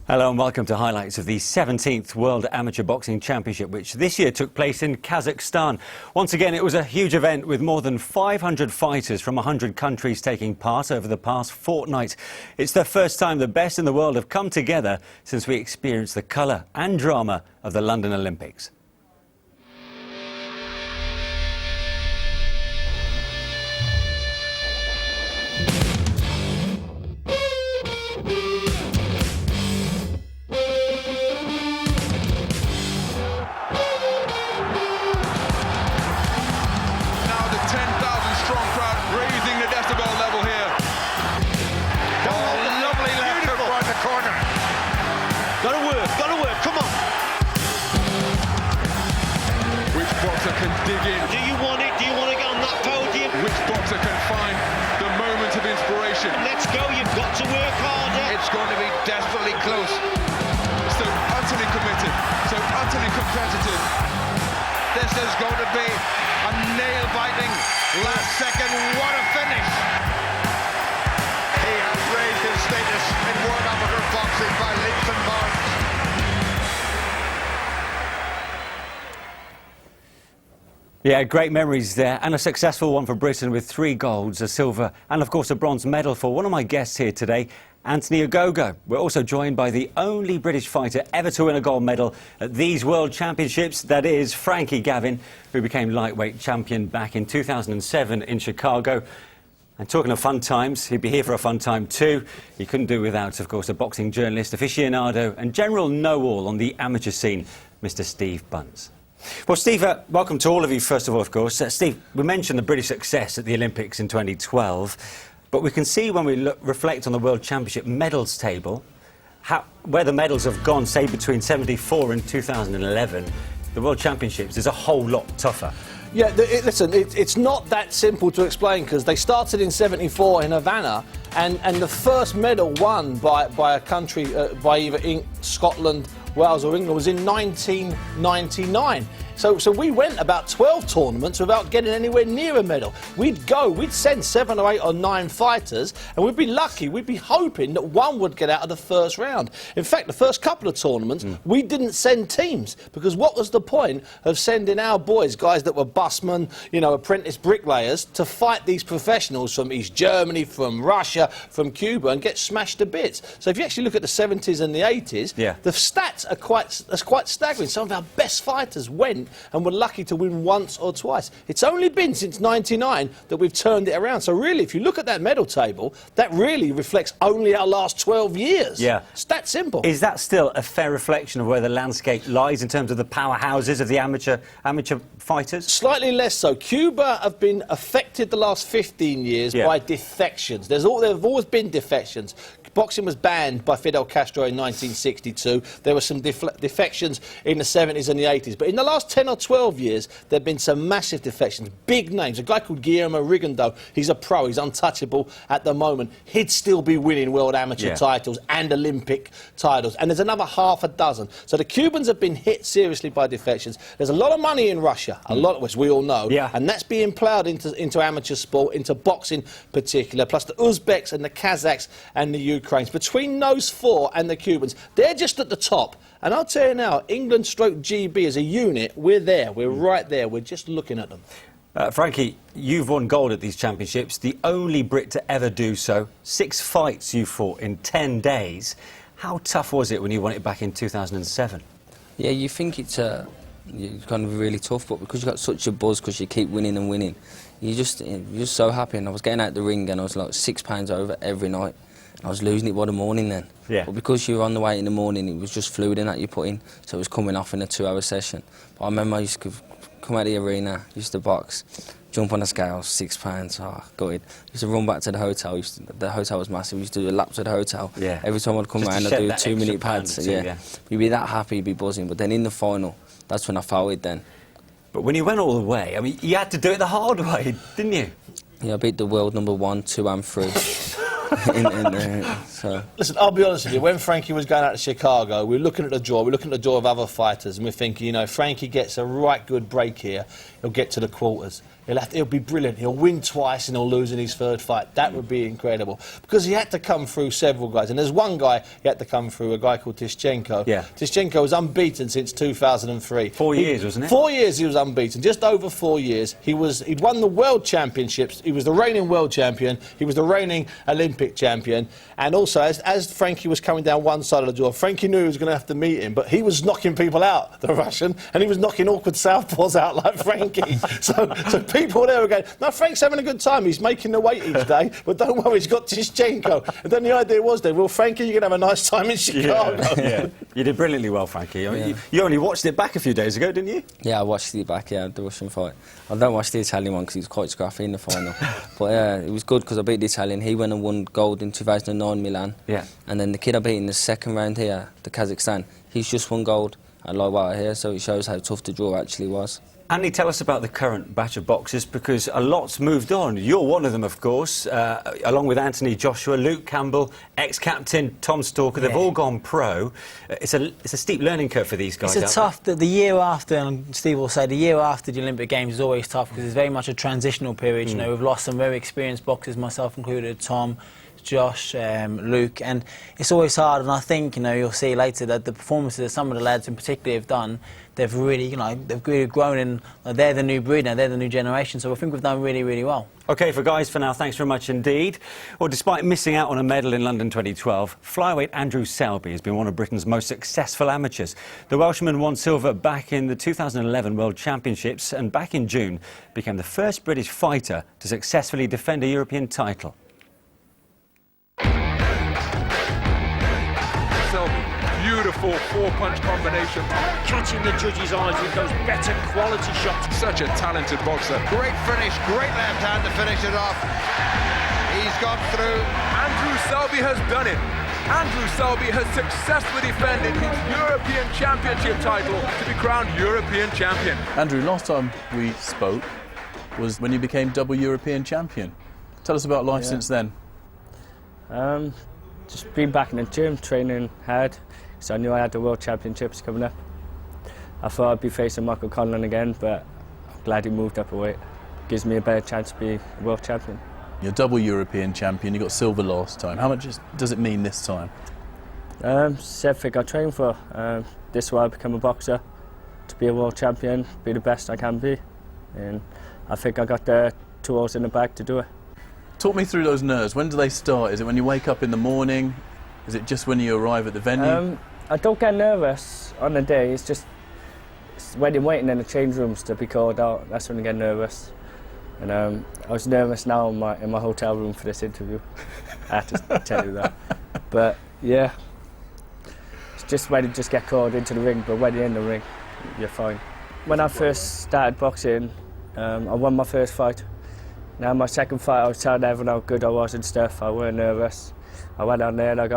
Hello and welcome to highlights of the 17th World Amateur Boxing Championship, which this year took place in Kazakhstan. Once again, it was a huge event with more than 500 fighters from 100 countries taking part over the past fortnight. It's the first time the best in the world have come together since we experienced the colour and drama of the London Olympics. Can dig in. Do you want it? Do you want to get on that podium? Which boxer can find the moment of inspiration? Let's go, you've got to work harder. It's going to be desperately close. So utterly committed, so utterly competitive. This is going to be a nail-biting last second. What a finish! He has raised his status in world amateur boxing by leaps and bounds. Yeah, great memories there, and a successful one for Britain with 3 golds, a silver and of course a bronze medal for one of my guests here today, Anthony Ogogo. We're also joined by the only British fighter ever to win a gold medal at these World Championships, that is Frankie Gavin, who became lightweight champion back in 2007 in Chicago. And talking of fun times, he'd be here for a fun time too. He couldn't do without, of course, a boxing journalist, aficionado and general know-all on the amateur scene, Mr. Steve Buncey. Well, Steve, welcome to all of you, first of all, of course. Steve, we mentioned the British success at the Olympics in 2012, but we can see when we reflect on the World Championship medals table, where the medals have gone, say, between 74 and 2011, the World Championships is a whole lot tougher. Yeah, listen, it's not that simple to explain, because they started in 74 in Havana, and the first medal won by a country, by either Scotland, Wales or England, was in 1999. So we went about 12 tournaments without getting anywhere near a medal. We'd send 7 or 8 or 9 fighters, and we'd be lucky, we'd be hoping that one would get out of the first round. In fact, the first couple of tournaments, we didn't send teams, because what was the point of sending our boys, guys that were busmen, you know, apprentice bricklayers, to fight these professionals from East Germany, from Russia, from Cuba, and get smashed to bits? So if you actually look at the 70s and the 80s, the stats are quite staggering. Some of our best fighters went and were lucky to win once or twice. It's only been since '99 that we've turned it around. So really, if you look at that medal table, that really reflects only our last 12 years. Yeah. It's that simple. Is that still a fair reflection of where the landscape lies in terms of the powerhouses of the amateur fighters? Slightly less so. Cuba have been affected the last 15 years by defections. There have always been defections. Boxing was banned by Fidel Castro in 1962. There were some defections in the 70s and the 80s. But in the last 10 or 12 years, there have been some massive defections. Big names. A guy called Guillermo Rigondeaux, he's a pro, he's untouchable at the moment. He'd still be winning world amateur titles and Olympic titles. And there's another half a dozen. So the Cubans have been hit seriously by defections. There's a lot of money in Russia, a lot of which we all know. And that's being ploughed into amateur sport, into boxing particular, plus the Uzbeks and the Kazakhs and the Ukrainians. Between those 4 and the Cubans, they're just at the top. And I'll tell you now, England/GB as a unit, we're there. We're right there. We're just looking at them. Frankie, you've won gold at these championships, the only Brit to ever do so. 6 fights you fought in 10 days. How tough was it when you won it back in 2007? Yeah, you think it's kind of really tough, but because you got such a buzz, because you keep winning and winning, you're just so happy. And I was getting out the ring and I was like 6 pounds over every night. I was losing it by the morning then. But because you were on the weight in the morning, it was just fluid in that you put in, so it was coming off in a 2-hour session. But I remember I used to come out of the arena, used to box, jump on the scales, 6 pounds, gutted. Used to run back to the hotel. The hotel was massive. We used to do a lap to the hotel. Every time I'd come around, I'd do 2-minute pads. You'd be that happy, you'd be buzzing. But then in the final, that's when I felt it then. But when you went all the way, I mean, you had to do it the hard way, didn't you? Yeah, I beat the world number 1, 2 and 3. So. Listen, I'll be honest with you, when Frankie was going out to Chicago, we were looking at the draw, of other fighters, and we're thinking, you know, if Frankie gets a right good break here, he'll get to the quarters. He'll be brilliant. He'll win twice and he'll lose in his third fight. That would be incredible. Because he had to come through several guys. And there's one guy he had to come through, a guy called Tischenko. Yeah. Tischenko was unbeaten since 2003. 4 years, wasn't it? 4 years he was unbeaten. Just over 4 years. He'd won the World Championships. He was the reigning world champion. He was the reigning Olympic champion. And also, as Frankie was coming down one side of the door, Frankie knew he was going to have to meet him, but he was knocking people out, the Russian, and he was knocking awkward southpaws out like Frankie. so people there were going, no, Frank's having a good time. He's making the weight each day, but don't worry, he's got Tischenko. And then the idea was well, Frankie, you're going to have a nice time in Chicago. Yeah. You did brilliantly well, Frankie. I mean, you only watched it back a few days ago, didn't you? Yeah, I watched it back, the Russian fight. I don't watch the Italian one because he was quite scrappy in the final. But yeah, it was good because I beat the Italian. He went and won gold in 2009 Milan. Yeah. And then the kid I beat in the second round here, the Kazakhstan, he's just won gold at lightweight here, so it shows how tough the draw actually was. Andy, tell us about the current batch of boxers, because a lot's moved on. You're one of them, of course, along with Anthony Joshua, Luke Campbell, ex-captain Tom Stalker. They've all gone pro. It's a steep learning curve for these guys. It's the year after, and Steve will say, the year after the Olympic Games is always tough because it's very much a transitional period. You know, we've lost some very experienced boxers, myself included, Tom, Josh, Luke, and it's always hard. And I think, you'll see later that the performances that some of the lads in particular have done, they've really, they've really grown in. They're the new breed now, they're the new generation. So I think we've done really, really well. OK, for now, thanks very much indeed. Well, despite missing out on a medal in London 2012, flyweight Andrew Selby has been one of Britain's most successful amateurs. The Welshman won silver back in the 2011 World Championships and back in June became the first British fighter to successfully defend a European title. Beautiful four-punch combination. Catching the judge's eyes with those better quality shots. Such a talented boxer. Great finish, great left hand to finish it off. He's got through. Andrew Selby has done it. Andrew Selby has successfully defended his European Championship title to be crowned European champion. Andrew, last time we spoke was when you became double European champion. Tell us about life since then. Just been back in the gym, training hard, so I knew I had the World Championships coming up. I thought I'd be facing Michael Conlan again, but I'm glad he moved up a weight. Gives me a better chance to be World Champion. You're double European champion, you got silver last time. How much does it mean this time? It's everything I trained for. This is why I become a boxer, to be a World Champion, be the best I can be. And I think I got the tools in the bag to do it. Talk me through those nerves. When do they start? Is it when you wake up in the morning? Is it just when you arrive at the venue? I don't get nervous on the day. It's just when you're waiting in the change rooms to be called out, that's when I get nervous. And I was nervous now in my hotel room for this interview. I have to tell you that. But yeah, it's just when you just get called into the ring, but when you're in the ring, you're fine. When I first started boxing, I won my first fight. Now my second fight, I was telling everyone how good I was and stuff. I weren't nervous. I went on there and I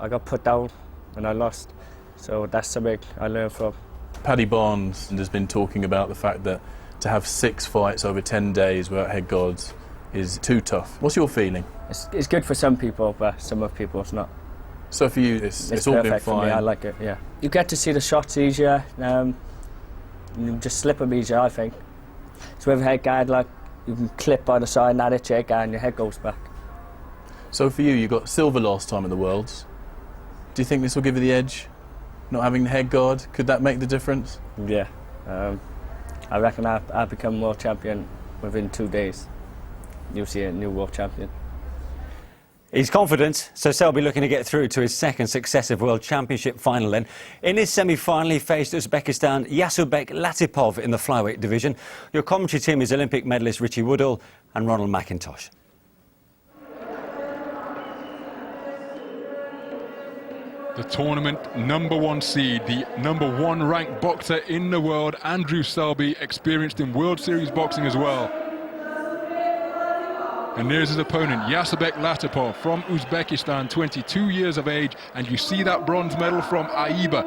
got put down and I lost. So that's something I learned from. Paddy Barnes has been talking about the fact that to have 6 fights over 10 days without head guards is too tough. What's your feeling? It's good for some people, but some of people it's not. So for you, it's all been perfect fine. For me. I like it. Yeah. You get to see the shots easier. You just slip them easier, I think. So with a head guard, like, you can clip on the side and add it to your guard and your head goes back. So for you got silver last time at the Worlds. Do you think this will give you the edge? Not having the head guard, could that make the difference? Yeah. I reckon I'll become world champion within 2 days. You'll see a new world champion. He's confident, so Selby looking to get through to his second successive World Championship final then. In his semi-final, he faced Uzbekistan Yasubek Latipov in the flyweight division. Your commentary team is Olympic medalist Richie Woodall and Ronald McIntosh. The tournament #1 seed, the #1 ranked boxer in the world, Andrew Selby, experienced in World Series boxing as well. And there's his opponent, Yasubek Latipov from Uzbekistan, 22 years of age, and you see that bronze medal from AIBA,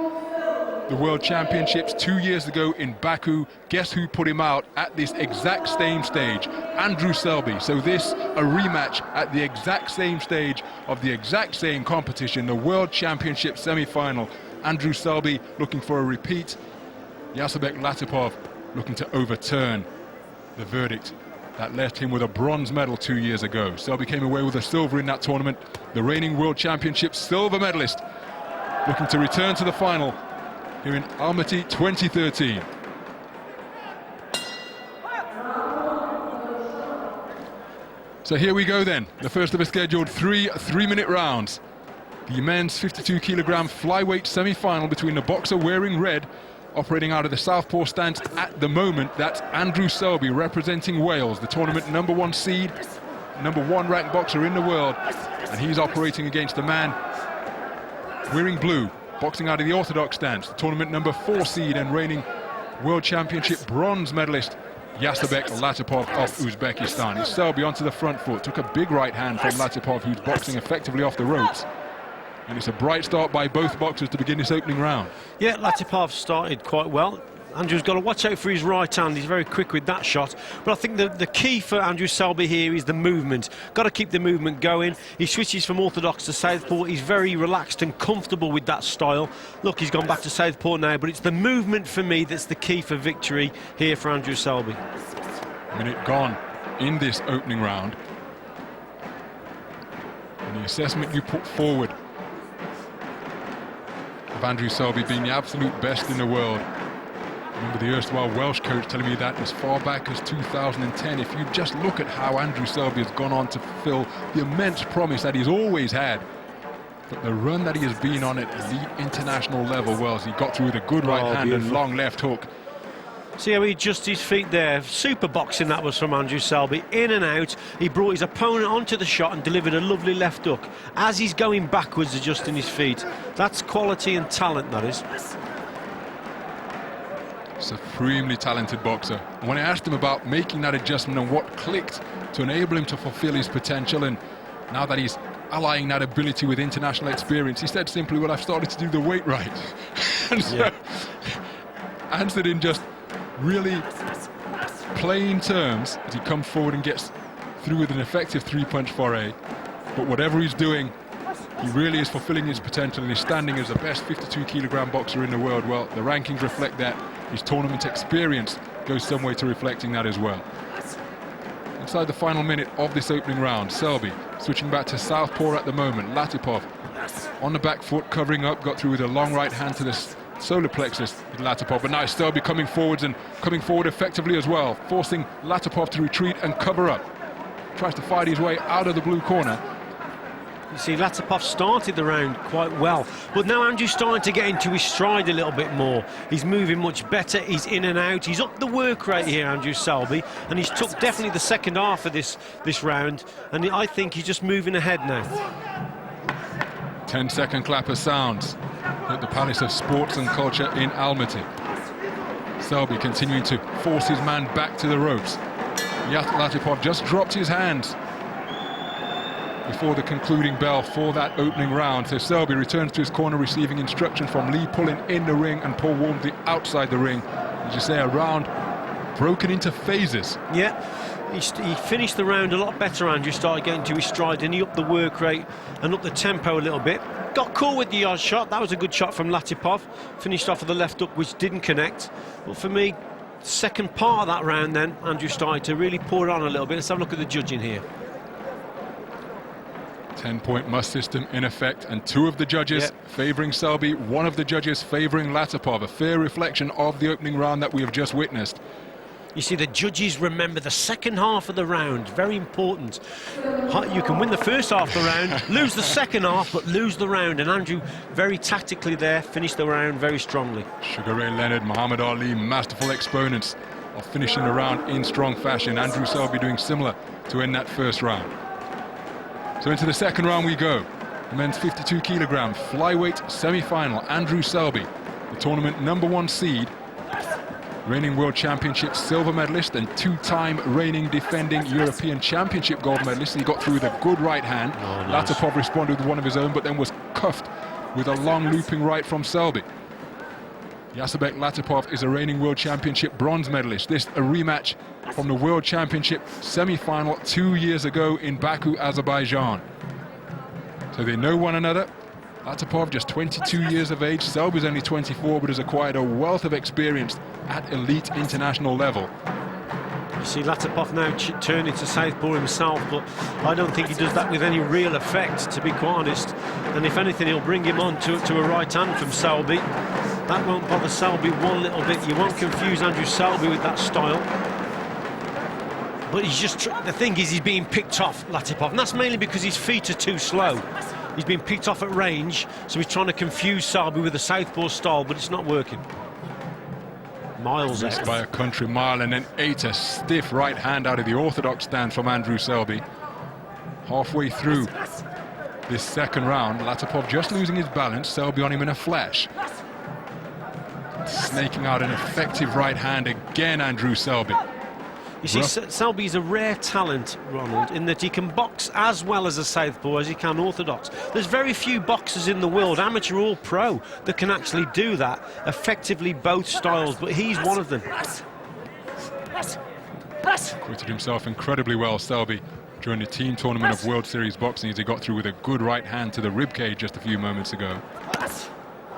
the World Championships 2 years ago in Baku. Guess who put him out at this exact same stage? Andrew Selby. So this, a rematch at the exact same stage of the exact same competition, the World Championship semi-final. Andrew Selby looking for a repeat. Yasubek Latipov looking to overturn the verdict that left him with a bronze medal 2 years ago. Selby came away with a silver in that tournament. The reigning World Championship silver medalist, looking to return to the final here in Almaty 2013. So here we go then, the first of a scheduled three-minute rounds. The men's 52 kilogram flyweight semi-final between the boxer wearing red, operating out of the southpaw stance at the moment. That's Andrew Selby, representing Wales, the tournament #1 seed, #1 ranked boxer in the world, and he's operating against a man wearing blue, boxing out of the orthodox stance, the tournament #4 seed and reigning World Championship bronze medalist, Yasabek Latipov of Uzbekistan. It's Selby onto the front foot, took a big right hand from Latipov, who's boxing effectively off the ropes. And it's a bright start by both boxers to begin this opening round. Yeah, Latipov started quite well. Andrew's got to watch out for his right hand. He's very quick with that shot. But I think the key for Andrew Selby here is the movement. Got to keep the movement going. He switches from orthodox to southpaw. He's very relaxed and comfortable with that style. Look, he's gone back to southpaw now, but it's the movement for me that's the key for victory here for Andrew Selby. Minute gone in this opening round. And the assessment you put forward of Andrew Selby being the absolute best in the world. I remember the erstwhile Welsh coach telling me that as far back as 2010. If you just look at how Andrew Selby has gone on to fulfill the immense promise that he's always had, but the run that he has been on at elite international level, well, he got through with a good right hand and long left hook. See how he adjusts his feet there. Super boxing that was from Andrew Selby. In and out. He brought his opponent onto the shot and delivered a lovely left hook as he's going backwards, adjusting his feet. That's quality and talent, that is. Supremely talented boxer. And when I asked him about making that adjustment and what clicked to enable him to fulfill his potential, and now that he's allying that ability with international experience, he said simply, well, I've started to do the weight right. And so answered in just really plain terms as he comes forward and gets through with an effective three-punch foray. But whatever he's doing, he really is fulfilling his potential and is standing as the best 52 kilogram boxer in the world. Well, the rankings reflect that. His tournament experience goes some way to reflecting that as well. Inside the final minute of this opening round, Selby switching back to southpaw at the moment. Latipov on the back foot, covering up, got through with a long right hand to the solar plexus with Latipov, but now it's Selby coming forwards and coming forward effectively as well, forcing Latipov to retreat and cover up. Tries to fight his way out of the blue corner. You see, Latipov started the round quite well, but now Andrew's starting to get into his stride a little bit more. He's moving much better, he's in and out, he's up the work rate here, Andrew Selby, and he's took definitely the second half of this round, and I think he's just moving ahead now. 10-second clapper sounds at the Palace of Sports and Culture in Almaty. Selby continuing to force his man back to the ropes. Latipov just dropped his hands before the concluding bell for that opening round. So Selby returns to his corner, receiving instruction from Lee Pullen in the ring and Paul Walmsley outside the ring. As you say, a round broken into phases. Yeah, he finished the round a lot better, Andrew. Started getting to his stride and he upped the work rate and upped the tempo a little bit. Got cool with the odd shot. That was a good shot from Latipov. Finished off with the left hook, which didn't connect. But for me, second part of that round then, Andrew started to really pour it on a little bit. Let's have a look at the judging here. 10-point must system in effect, and two of the judges favouring Selby, one of the judges favouring Latipov. A fair reflection of the opening round that we have just witnessed. You see, the judges remember the second half of the round, very important. You can win the first half of the round, lose the second half, but lose the round. And Andrew, very tactically there, finished the round very strongly. Sugar Ray Leonard, Muhammad Ali, masterful exponents of finishing the round in strong fashion. Andrew Selby doing similar to end that first round. So into the second round we go. The men's 52 kilogram flyweight semi-final. Andrew Selby, the tournament #1 seed, reigning World Championship silver medalist and two-time reigning defending European Championship gold medalist. He got through with a good right hand. Nice. Latipov responded with one of his own, but then was cuffed with a long looping right from Selby. Yasabek Latipov is a reigning World Championship bronze medalist. This a rematch from the World Championship semi-final 2 years ago in Baku, Azerbaijan. So they know one another. Latipov just 22 years of age. Selby's only 24, but has acquired a wealth of experience at elite international level. see Latipov now turning to southpaw himself, but I don't think he does that with any real effect, to be quite honest. And if anything, he'll bring him on to a right hand from Selby. That won't bother Selby one little bit. You won't confuse Andrew Selby with that style. But he's just, the thing is, he's being picked off, Latipov, and that's mainly because his feet are too slow. He's been picked off at range, so he's trying to confuse Selby with the southpaw style, but it's not working. Miles Missed out. by a country mile, and then ate a stiff right hand out of the orthodox stance from Andrew Selby. Halfway through this second round, Latipov just losing his balance, Selby on him in a flash. Snaking out an effective right hand again, Andrew Selby. You see, Selby's a rare talent, Ronald, in that he can box as well as a southpaw as he can orthodox. There's very few boxers in the world, amateur or pro, that can actually do that effectively, both styles, but he's one of them. Acquitted himself incredibly well, Selby, during the team tournament of World Series boxing, as he got through with a good right hand to the ribcage just a few moments ago.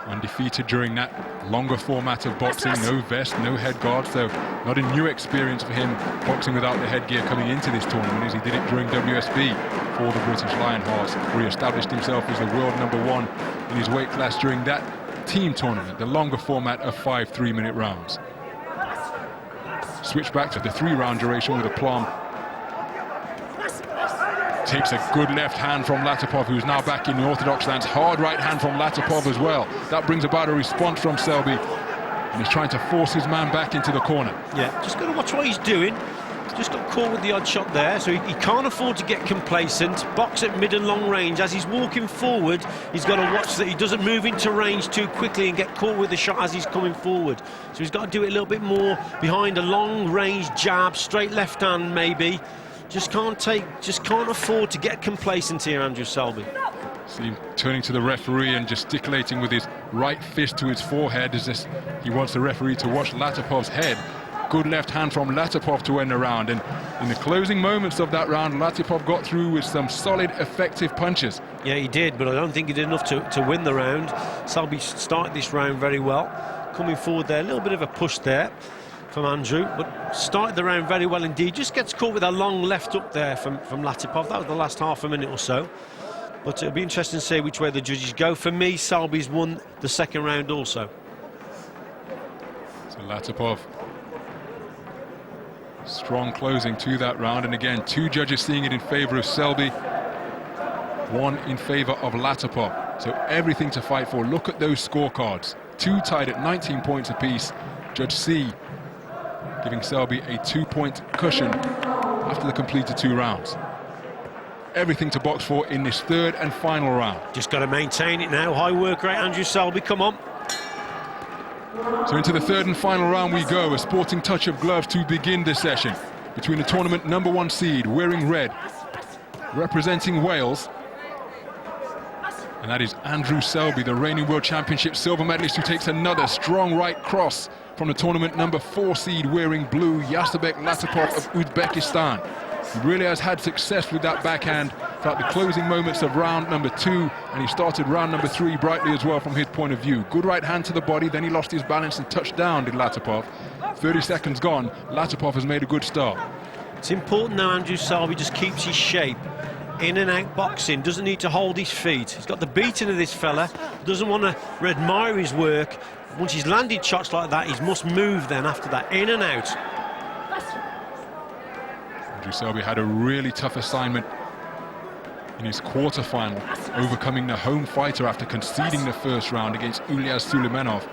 Undefeated during that longer format of boxing, no vest, no head guard, so not a new experience for him boxing without the headgear coming into this tournament, as he did it during WSB for the British Lionhearts, where he established himself as the world #1 in his weight class during that team tournament, the longer format of 5 3-minute rounds. Switch back to the 3-round duration with aplomb. Takes a good left hand from Latipov, who's now back in the orthodox stance. Hard right hand from Latipov as well. That brings about a response from Selby, and he's trying to force his man back into the corner. Yeah, just got to watch what he's doing. Just got caught with the odd shot there, so he can't afford to get complacent. Box at mid and long range. As he's walking forward, he's got to watch that he doesn't move into range too quickly and get caught with the shot as he's coming forward. So he's got to do it a little bit more behind a long range jab, straight left hand maybe. Just can't afford to get complacent here, Andrew Selby. See him turning to the referee and gesticulating with his right fist to his forehead as this, he wants the referee to watch Latipov's head. Good left hand from Latipov to end the round, and in the closing moments of that round, Latipov got through with some solid, effective punches. Yeah, he did, but I don't think he did enough to win the round. Selby started this round very well. Coming forward there, a little bit of a push there from Andrew, but started the round very well indeed. Just gets caught with a long left up there from Latipov. That was the last half a minute or so. But it'll be interesting to see which way the judges go. For me, Selby's won the second round also. So Latipov, strong closing to that round, and again, 2 judges seeing it in favour of Selby, 1 in favour of Latipov. So everything to fight for. Look at those scorecards. 2 tied at 19 points apiece. Judge C giving Selby a 2-point cushion after the completed 2 rounds. Everything to box for in this third and final round. Just got to maintain it now. High work rate, Andrew Selby, come on. So into the third and final round we go. A sporting touch of gloves to begin this session between the tournament #1 seed, wearing red, representing Wales, and that is Andrew Selby, the reigning World Championship silver medalist, who takes another strong right cross from the tournament #4 seed, wearing blue, Yasabek Latipov of Uzbekistan. He really has had success with that backhand throughout the closing moments of round #2, and he started round #3 brightly as well from his point of view. Good right hand to the body, then he lost his balance and touched down, did Latipov. 30 seconds gone, Latipov has made a good start. It's important now Andrew Selby just keeps his shape. In and out boxing, doesn't need to hold his feet. He's got the beating of this fella, doesn't want to admire his work. Once he's landed shots like that, he must move then after that, in and out. Andrew Selby had a really tough assignment in his quarter-final, overcoming the home fighter after conceding the first round against Ulyas Suleimanov.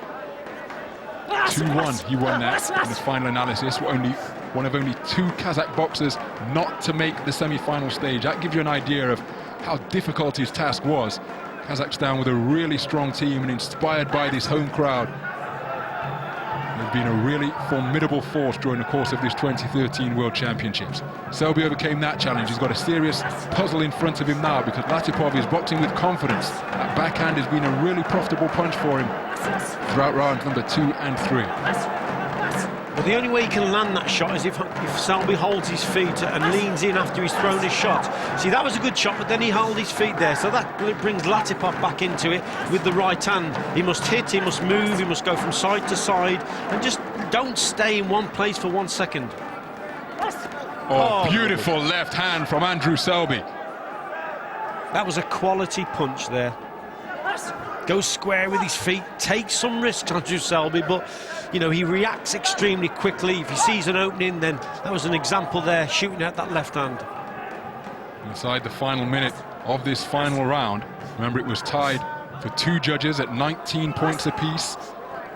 2-1, he won that in his final analysis. One of only 2 Kazakh boxers not to make the semi-final stage. That gives you an idea of how difficult his task was. Kazakhstan with a really strong team and inspired by this home crowd. They've been a really formidable force during the course of this 2013 World Championships. Selby overcame that challenge. He's got a serious puzzle in front of him now, because Latipov is boxing with confidence. That backhand has been a really profitable punch for him throughout rounds #2 and 3. But the only way he can land that shot is if Selby holds his feet and leans in after he's thrown his shot. See, that was a good shot, but then he held his feet there, so that brings Latipov back into it with the right hand. He must hit, he must move, he must go from side to side, and just don't stay in one place for 1 second. Oh, beautiful left hand from Andrew Selby. That was a quality punch there. Goes square with his feet, takes some risks, Andrew Selby, but, you know, he reacts extremely quickly. If he sees an opening, then that was an example there, shooting at that left hand. Inside the final minute of this final round, remember it was tied for 2 judges at 19 points apiece.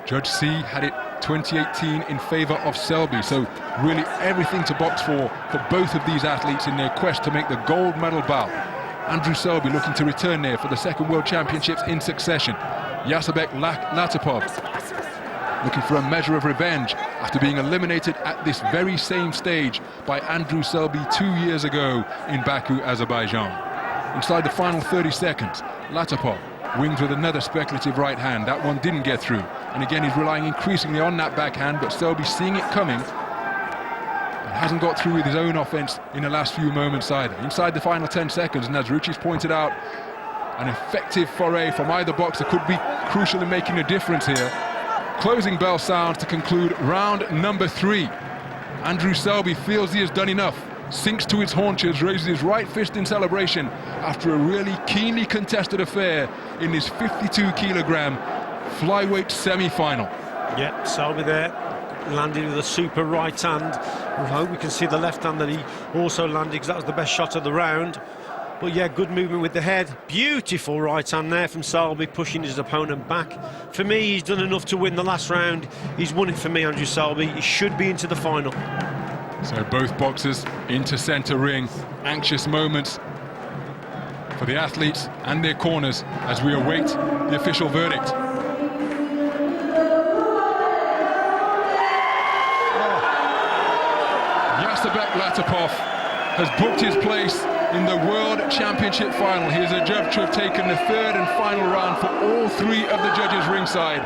Judge C had it 2018 in favour of Selby, so really everything to box for both of these athletes in their quest to make the gold medal bout. Andrew Selby looking to return there for the 2nd World Championships in succession. Yasabek Latipov looking for a measure of revenge after being eliminated at this very same stage by Andrew Selby 2 years ago in Baku, Azerbaijan. Inside the final 30 seconds, Latipov wings with another speculative right hand. That one didn't get through. And again, he's relying increasingly on that backhand, but Selby seeing it coming, hasn't got through with his own offence in the last few moments either. Inside the final 10 seconds, and as Ruchi's pointed out, an effective foray from either boxer could be crucial in making a difference here. Closing bell sounds to conclude round number 3. Andrew Selby feels he has done enough, sinks to his haunches, raises his right fist in celebration after a really keenly contested affair in this 52-kilogram flyweight semi-final. Yeah, Selby there, landed with a super right hand. I hope we can see the left hand that he also landed, because that was the best shot of the round. But yeah, good movement with the head. Beautiful right hand there from Selby, pushing his opponent back. For me, he's done enough to win the last round. He's won it for me, Andrew Selby. He should be into the final. So both boxers into centre ring. Anxious moments for the athletes and their corners as we await the official verdict. Yasabek Latipov has booked his place in the World Championship final. He is adjudged to have taken the 3rd and final round for all 3 of the judges ringside.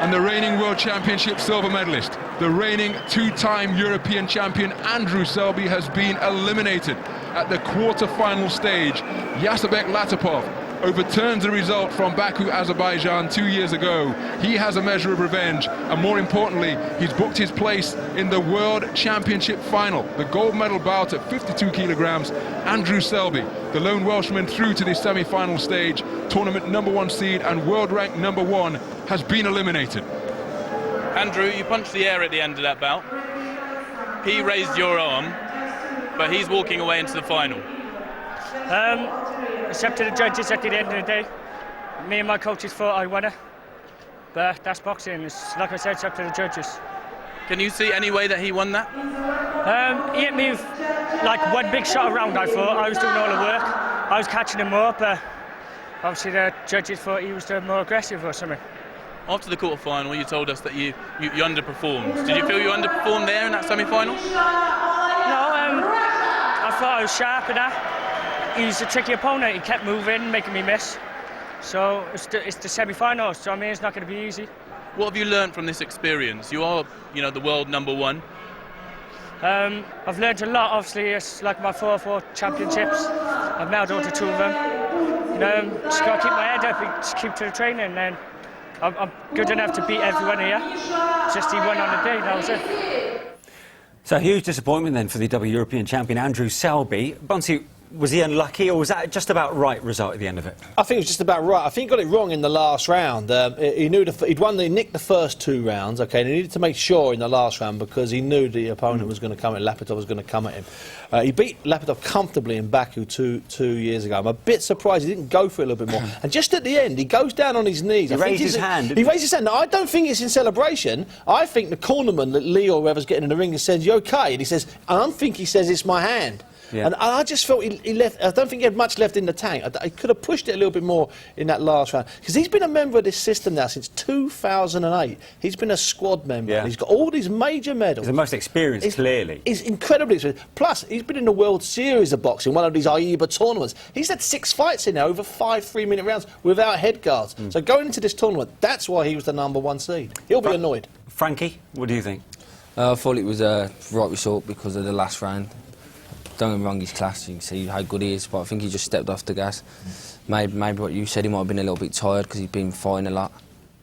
And the reigning World Championship silver medalist, the reigning 2-time European champion Andrew Selby, has been eliminated at the quarter-final stage. Yasabek Latipov overturns the result from Baku, Azerbaijan 2 years ago. He has a measure of revenge, and more importantly, he's booked his place in the World Championship final. The gold medal bout at 52 kilograms. Andrew Selby, the lone Welshman through to the semi-final stage, tournament #1 seed and world rank #1, has been eliminated. Andrew, you punched the air at the end of that bout. He raised your arm, but he's walking away into the final. It's up to the judges at the end of the day. Me and my coaches thought I won it, but that's boxing. It's, like I said, it's up to the judges. Can you see any way that he won that? He hit me with like one big shot around, I thought. I was doing all the work. I was catching him more, but obviously the judges thought he was more aggressive or something. After the quarter-final, you told us that you underperformed. Did you feel you underperformed there in that semi-final? No, I thought I was sharp in that. He's a tricky opponent. He kept moving, making me miss. So it's the semi-finals, so I mean it's not going to be easy. What have you learned from this experience? You are, the world #1. I've learned a lot. Obviously, it's like my 4 championships. I've now done to 2 of them. Just got to keep my head up and just keep to the training, and then I'm good enough to beat everyone here. Just he won on the day, that was it. So huge disappointment then for the European champion Andrew Selby. Buncey, was he unlucky, or was that just about right result at the end of it? I think it was just about right. I think he got it wrong in the last round. He knew he nicked the first 2 rounds, okay, and he needed to make sure in the last round because he knew the opponent was going to come at Lapitov was going to come at him. He beat Lapitov comfortably in Baku two years ago. I'm a bit surprised he didn't go for it a little bit more. And just at the end, he goes down on his knees. He raised his hand. He raised his hand. Now, I don't think it's in celebration. I think the cornerman that Lee or whoever's getting in the ring and says, "You okay?" And he says, "I don't think he says it's my hand." Yeah. And I just felt he left. I don't think he had much left in the tank. He could have pushed it a little bit more in that last round because he's been a member of this system now since 2008. He's been a squad member. Yeah. He's got all these major medals. He's the most experienced, clearly. He's incredibly experienced. Plus, he's been in the World Series of boxing, one of these AIBA tournaments. He's had 6 fights in there, over 5 3-minute rounds without head guards. So going into this tournament, that's why he was the #1 seed. He'll be annoyed. Frankie, what do you think? I thought it was a right result because of the last round. Don't get me wrong, he's class, you can see how good he is, but I think he just stepped off the gas. Maybe what you said, he might have been a little bit tired because he's been fighting a lot.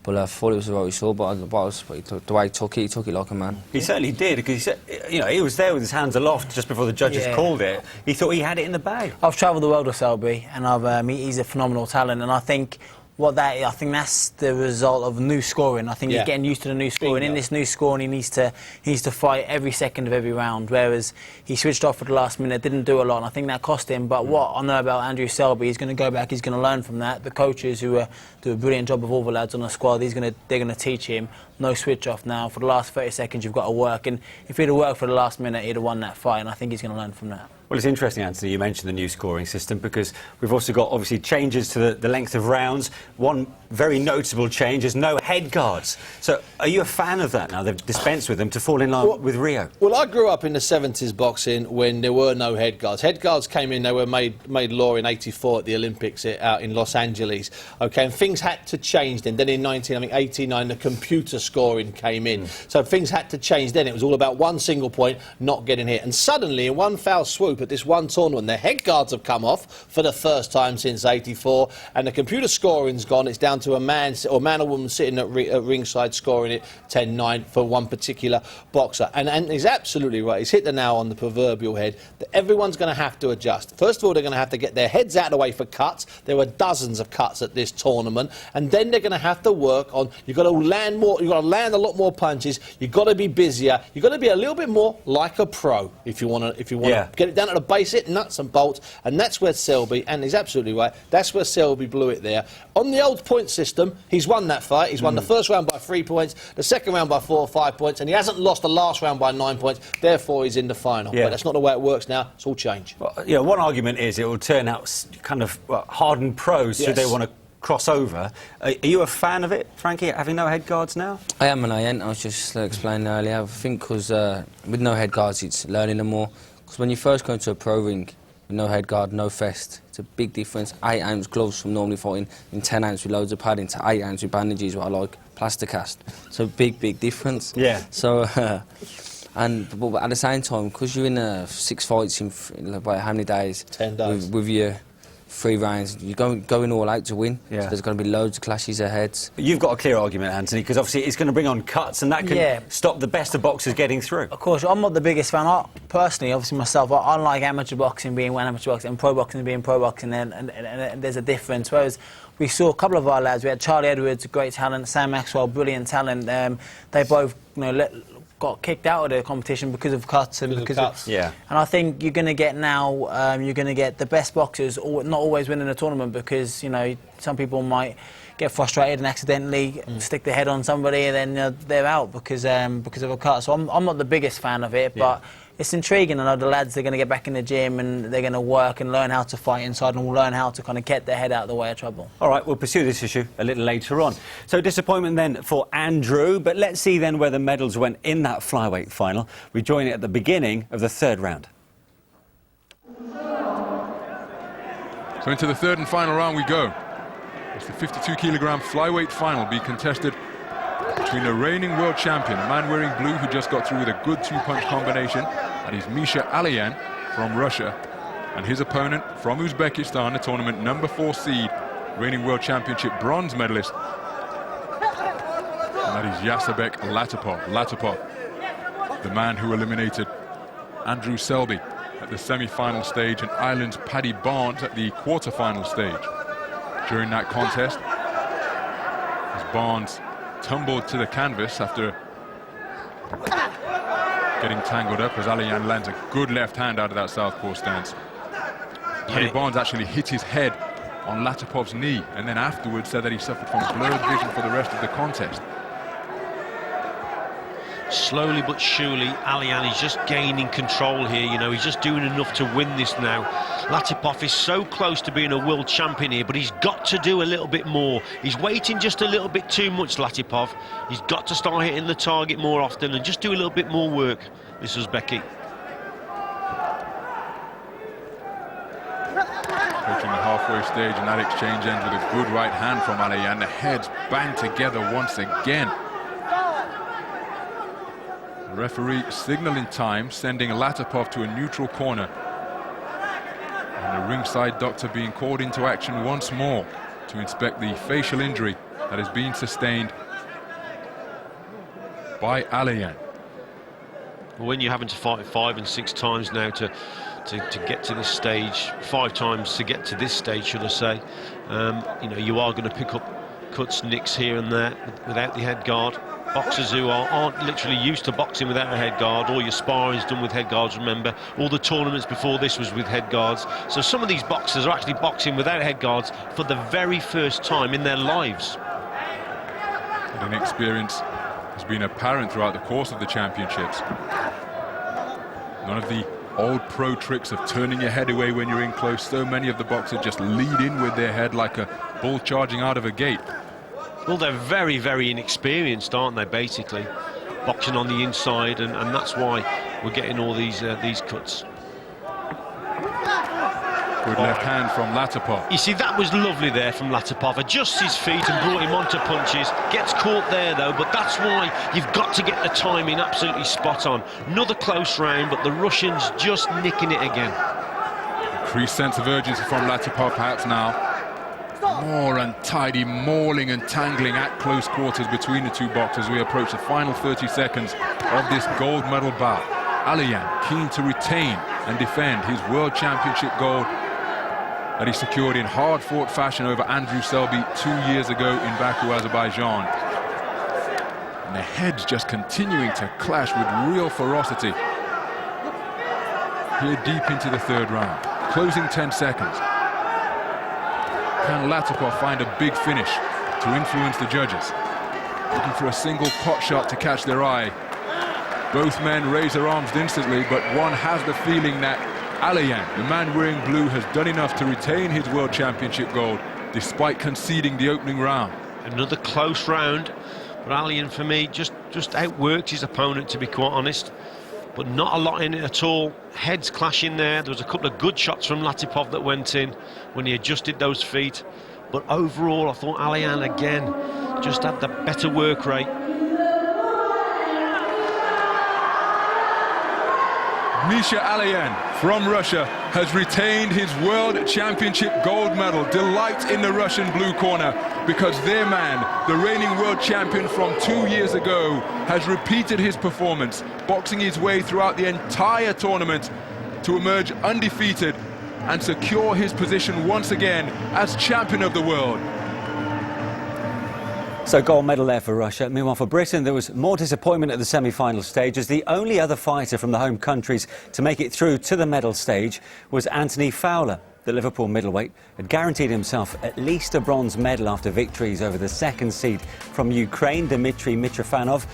But I thought it was the right shot, but the way he took it like a man. He certainly did, because he said, you know, he was there with his hands aloft just before the judges called it. He thought he had it in the bag. I've travelled the world with Selby, and he's a phenomenal talent, and I think that's the result of new scoring. I think he's getting used to the new scoring. In this new scoring, he needs to fight every second of every round. Whereas he switched off at the last minute, didn't do a lot, and I think that cost him. But what I know about Andrew Selby, he's going to go back, he's going to learn from that. The coaches who do a brilliant job of all the lads on the squad, they're going to teach him no switch off now. For the last 30 seconds, you've got to work, and if he'd have worked for the last minute, he'd have won that fight. And I think he's going to learn from that. Well, it's interesting, Anthony, you mentioned the new scoring system, because we've also got, obviously, changes to the length of rounds. One very noticeable change is no head guards. So are you a fan of that now? They've dispensed with them to fall in line with Rio. Well, I grew up in the 70s boxing when there were no head guards. Head guards came in, they were made law in '84 at the Olympics out in Los Angeles. OK, and things had to change then. Then in 1989, the computer scoring came in. So things had to change then. It was all about one single point, not getting hit. And suddenly, in one foul swoop, at this one tournament, the head guards have come off for the first time since '84, and the computer scoring's gone. It's down to a man or woman sitting at ringside scoring it 10-9 for one particular boxer. And he's absolutely right. He's hit the nail on the proverbial head. That everyone's going to have to adjust. First of all, they're going to have to get their heads out of the way for cuts. There were dozens of cuts at this tournament, and then they're going to have to work on. You've got to land more. You've got to land a lot more punches. You've got to be busier. You've got to be a little bit more like a pro if you want to get it down to the basic nuts and bolts. And that's where Selby, and he's absolutely right, that's where Selby blew it there. On the old point system, he's won that fight. He's won the first round by 3 points, the second round by 4 or 5 points, and he hasn't lost the last round by 9 points. Therefore, he's in the final. But that's not the way it works now. It's all change. Well, you know, one argument is it will turn out kind of hardened pros should they want to cross over. Are you a fan of it, Frankie, having no head guards now? I am and I ain't. I was just explaining earlier. I think because with no head guards, it's learning them more. Because when you first go into a pro ring, with no head guard, no vest, it's a big difference. 8-ounce gloves from normally fighting in 10-ounce with loads of padding to 8-ounce with bandages, what I like, plaster cast. So big difference. Yeah. So, but at the same time, because you're in 6 fights in about how many days? 10 days. With your 3 rounds, you're going all out to win. Yeah. So there's going to be loads of clashes ahead. But you've got a clear argument, Anthony, because obviously it's going to bring on cuts, and that can stop the best of boxers getting through. Of course, I'm not the biggest fan. Personally, obviously myself, I like amateur boxing being amateur boxing and pro boxing being pro boxing, and there's a difference. Whereas we saw a couple of our lads, we had Charlie Edwards, great talent, Sam Maxwell, brilliant talent. They both, got kicked out of the competition because of cuts and because of Yeah. And I think you're going to get now, you're going to get the best boxers not always winning a tournament, because some people might get frustrated and accidentally stick their head on somebody, and then they're out because of a cut. So I'm not the biggest fan of it, but it's intriguing. I know the lads are going to get back in the gym and they're going to work and learn how to fight inside and learn how to kind of get their head out of the way of trouble. All right, we'll pursue this issue a little later on. So disappointment then for Andrew, but let's see then where the medals went in that flyweight final. We join it at the beginning of the 3rd round. So into the 3rd and final round we go. It's the 52-kilogram flyweight final be contested between the reigning world champion, a man wearing blue who just got through with a good 2-punch combination, and he's Misha Aliyan from Russia, and his opponent from Uzbekistan, the tournament number 4 seed, reigning world championship bronze medalist, and that is Yasabek Latipov, the man who eliminated Andrew Selby at the semi-final stage and Ireland's Paddy Barnes at the quarter-final stage. During that contest, as Barnes tumbled to the canvas after getting tangled up, as Aliyan lands a good left hand out of that southpaw stance. Paddy Barnes actually hit his head on Latipov's knee, and then afterwards said that he suffered from blurred vision for the rest of the contest. Slowly but surely, Aliyan is just gaining control here. He's just doing enough to win this now. Latipov is so close to being a world champion here, but he's got to do a little bit more. He's waiting just a little bit too much, Latipov. He's got to start hitting the target more often and just do a little bit more work, this Uzbeki. Approaching the halfway stage, and that exchange ends with a good right hand from Aliyan. The heads bang together once again. The referee signalling time, sending Latipov to a neutral corner. And the ringside doctor being called into action once more to inspect the facial injury that is being sustained by Alain. When you're having to fight 5 and 6 times now to get to this stage, 5 times to get to this stage, should I say, you know, you are going to pick up cuts, nicks here and there without the head guard. Boxers who aren't literally used to boxing without a head guard, all your sparring's done with head guards, remember. All the tournaments before this was with head guards. So some of these boxers are actually boxing without head guards for the very first time in their lives. And inexperience has been apparent throughout the course of the championships. None of the old pro tricks of turning your head away when you're in close. So many of the boxers just lead in with their head like a bull charging out of a gate. Well, they're very, very inexperienced, aren't they, basically, boxing on the inside, and that's why we're getting all these cuts. Good left hand from Latipov. You see, that was lovely there from Latipov. Adjusts his feet and brought him onto punches. Gets caught there, though, but that's why you've got to get the timing absolutely spot on. Another close round, but the Russians just nicking it again. Increased sense of urgency from Latipov perhaps now. More untidy mauling and tangling at close quarters between the two boxers. We approach the final 30 seconds of this gold medal bout. Alain keen to retain and defend his world championship gold that he secured in hard-fought fashion over Andrew Selby 2 years ago in Baku, Azerbaijan. And the heads just continuing to clash with real ferocity. Here deep into the 3rd round. Closing 10 seconds. Can Latipov find a big finish to influence the judges? Looking for a single pot shot to catch their eye. Both men raise their arms instantly, but one has the feeling that Alain, the man wearing blue, has done enough to retain his world championship gold, despite conceding the opening round. Another close round, but Alain, for me, just outworked his opponent, to be quite honest. But not a lot in it at all. Heads clashing there. There was a couple of good shots from Latipov that went in when he adjusted those feet. But overall, I thought Alain, again, just had the better work rate. Misha Alain from Russia has retained his World Championship gold medal. Delight in the Russian blue corner, because their man, the reigning world champion from 2 years ago, has repeated his performance, boxing his way throughout the entire tournament to emerge undefeated and secure his position once again as champion of the world. So gold medal there for Russia. Meanwhile, for Britain, there was more disappointment at the semi-final stage, as the only other fighter from the home countries to make it through to the medal stage was Anthony Fowler. The Liverpool middleweight had guaranteed himself at least a bronze medal after victories over the 2nd seed from Ukraine, Dmitry Mitrofanov,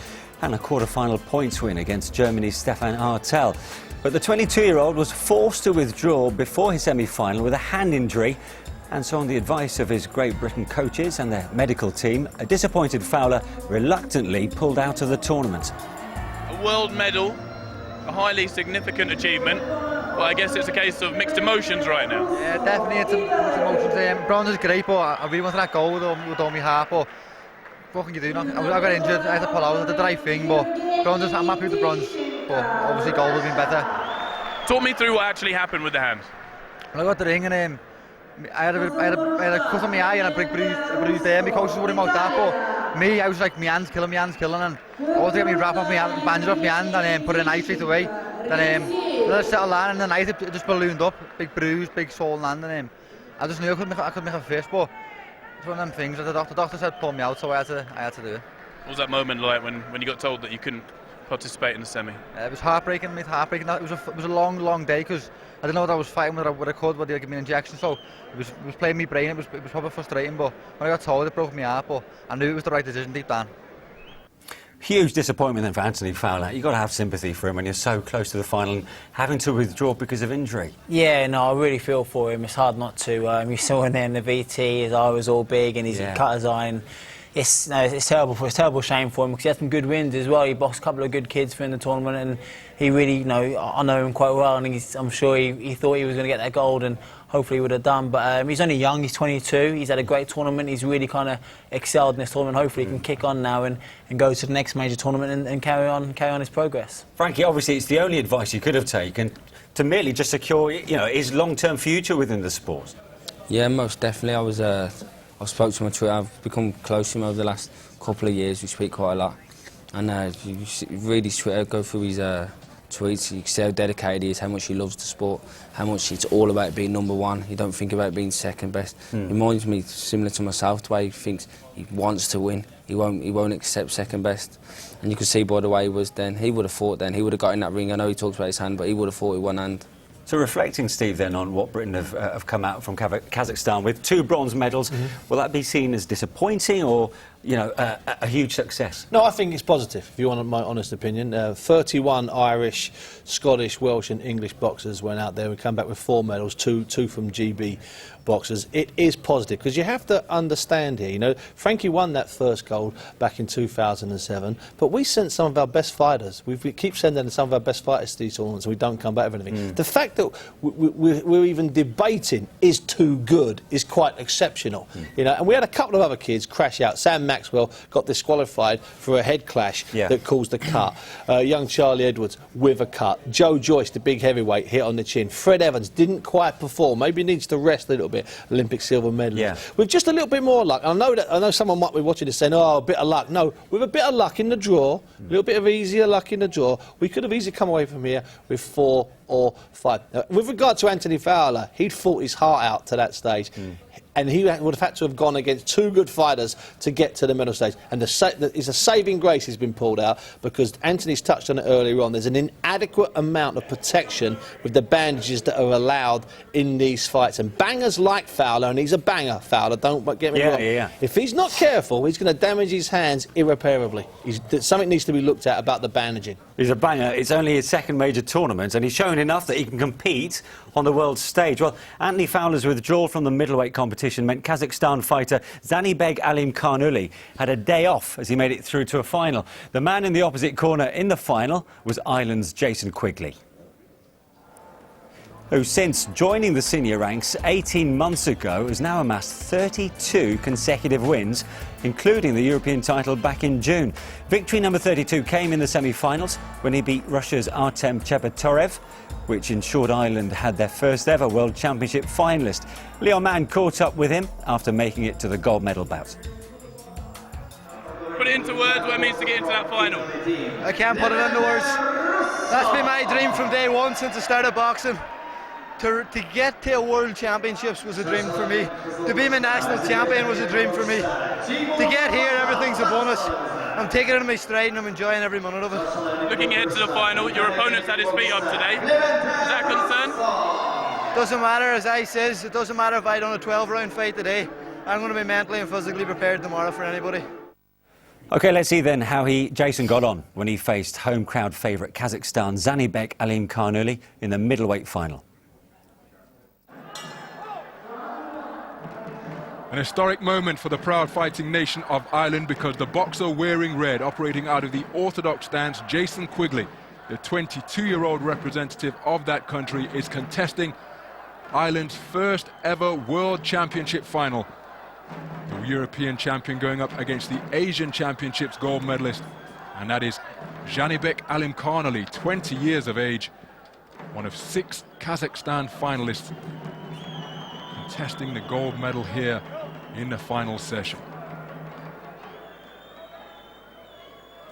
and a quarter-final points win against Germany's Stefan Hartel. But the 22-year-old was forced to withdraw before his semi-final with a hand injury. And so, on the advice of his Great Britain coaches and their medical team, a disappointed Fowler reluctantly pulled out of the tournament. A world medal, a highly significant achievement, but I guess it's a case of mixed emotions right now. Yeah, definitely it's mixed emotions. Bronze is great, but I really wanted that gold with all my heart, but what can you do? I got injured, I had to pull out, I did the right thing, but bronze, I'm happy with the bronze, but obviously gold would have been better. Talk me through what actually happened with the hand. When I got the ring and I had a cut on my eye and a big bruise there. My coach was worried about that, but me, I was like, my hand's killing, and I wanted to get me wrap off my hand, bandage off my hand, and put it in ice straight away. Then I settled down, and the night it just ballooned up, big bruise, big swollen hand, and I just knew I could make a fist, but it's one of them things that the doctor said pull me out, so I had to do it. What was that moment like when you got told that you couldn't participate in the semi? It was heartbreaking, mate, heartbreaking. It was a long day, because I didn't know what I was fighting with. I could, whether they give me an injection, so it was playing my brain. It was probably frustrating, but when I got told, it broke me heart. But I knew it was the right decision deep down. Huge disappointment then for Anthony Fowler. You've got to have sympathy for him when you're so close to the final and having to withdraw because of injury. Yeah, no, I really feel for him. It's hard not to. You saw him there in the VT, his eye was all big and he cut his eye. And it's terrible. It's a terrible shame for him, because he had some good wins as well. He boxed a couple of good kids in the tournament, and he really, I know him quite well, and I'm sure he thought he was going to get that gold, and hopefully he would have done. But he's only young, he's 22, he's had a great tournament, he's really kind of excelled in this tournament. Hopefully he can kick on now and go to the next major tournament and carry on his progress. Frankie, obviously it's the only advice you could have taken to merely just secure his long-term future within the sport. Yeah, most definitely. I was I've spoke to him on Twitter. I've become close to him over the last couple of years. We speak quite a lot. And you read his Twitter, go through his tweets, you can see how dedicated he is, how much he loves the sport, how much it's all about being number one. He don't think about being second best. Reminds me, similar to myself, the way he thinks he wants to win. He won't accept second best. And you can see by the way he was then. He would have fought then. He would have got in that ring. I know he talks about his hand, but he would have fought with one hand. So reflecting, Steve, then on what Britain have come out from Kazakhstan with 2 bronze medals, will that be seen as disappointing or, you know, a huge success? No, I think it's positive, if you want my honest opinion. 31 Irish, Scottish, Welsh and English boxers went out there. We come back with 4 medals, two from GB boxers. It is positive, because you have to understand here, you know, Frankie won that first gold back in 2007, but we sent some of our best fighters. We keep sending some of our best fighters to these tournaments and we don't come back with anything. The fact that we're even debating is too good is quite exceptional. You know, and we had a couple of other kids crash out. Sam Maxwell got disqualified for a head clash that caused a cut. Young Charlie Edwards with a cut. Joe Joyce, the big heavyweight, hit on the chin. Fred Evans didn't quite perform. Maybe needs to rest a little bit. Olympic silver medalist. With just a little bit more luck. I know someone might be watching this saying, "Oh, a bit of luck." No, with a bit of luck in the draw, a little bit of easier luck in the draw, we could have easily come away from here with 4 or 5. With regard to Anthony Fowler, he'd fought his heart out to that stage. And he would have had to have gone against 2 good fighters to get to the medal stage. And it's a saving grace has been pulled out, because Anthony's touched on it earlier on. There's an inadequate amount of protection with the bandages that are allowed in these fights. And bangers like Fowler, and he's a banger, Fowler, don't get me wrong. If he's not careful, he's going to damage his hands irreparably. Something needs to be looked at about the bandaging. He's a banger. It's only his 2nd major tournament, and he's shown enough that he can compete on the world stage. Well, Anthony Fowler's withdrawal from the middleweight competition meant Kazakhstan fighter Zanibek Alimkhanuli had a day off as he made it through to a final. The man in the opposite corner in the final was Ireland's Jason Quigley, who since joining the senior ranks 18 months ago has now amassed 32 consecutive wins, including the European title back in June. Victory number 32 came in the semi-finals when he beat Russia's Artem Chepetorev, which ensured Ireland had their first ever World Championship finalist. Leo Mann caught up with him after making it to the gold medal bout. Put it into words what it means to get into that final. I can't put it into words. That's been my dream from day one since I started boxing. To get to a World Championships was a dream for me. To be my national champion was a dream for me. To get here, everything's a bonus. I'm taking it in my stride and I'm enjoying every minute of it. Looking ahead to the final, your opponent's had his feet up today. Is that a concern? Doesn't matter, as I says, it doesn't matter if I done a 12-round fight today. I'm going to be mentally and physically prepared tomorrow for anybody. OK, let's see then how Jason got on when he faced home crowd favourite Kazakhstan Zanibek Alimkhanuli in the middleweight final. An historic moment for the proud fighting nation of Ireland, because the boxer wearing red, operating out of the orthodox stance, Jason Quigley, the 22-year-old representative of that country, is contesting Ireland's first ever World Championship final. The European champion going up against the Asian Championships gold medalist, and that is Zanibek Alimkhanuli, 20 years of age, one of 6 Kazakhstan finalists, contesting the gold medal here in the final session.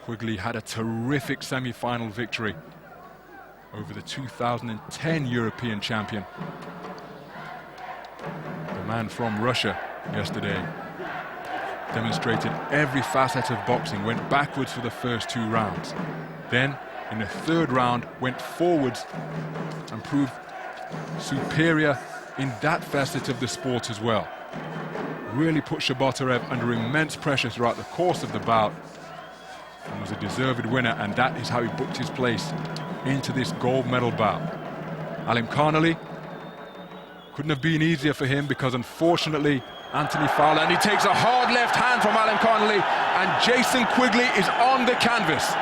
Quigley had a terrific semi-final victory over the 2010 European champion, the man from Russia, yesterday. Demonstrated every facet of boxing, went backwards for the first 2 rounds. Then, in the 3rd round, went forwards and proved superior in that facet of the sport as well. Really put Chepetorev under immense pressure throughout the course of the bout, and was a deserved winner, and that is how he booked his place into this gold medal bout. Alimkhanuli, couldn't have been easier for him, because unfortunately Anthony Fowler, and he takes a hard left hand from Alimkhanuli, and Jason Quigley is on the canvas.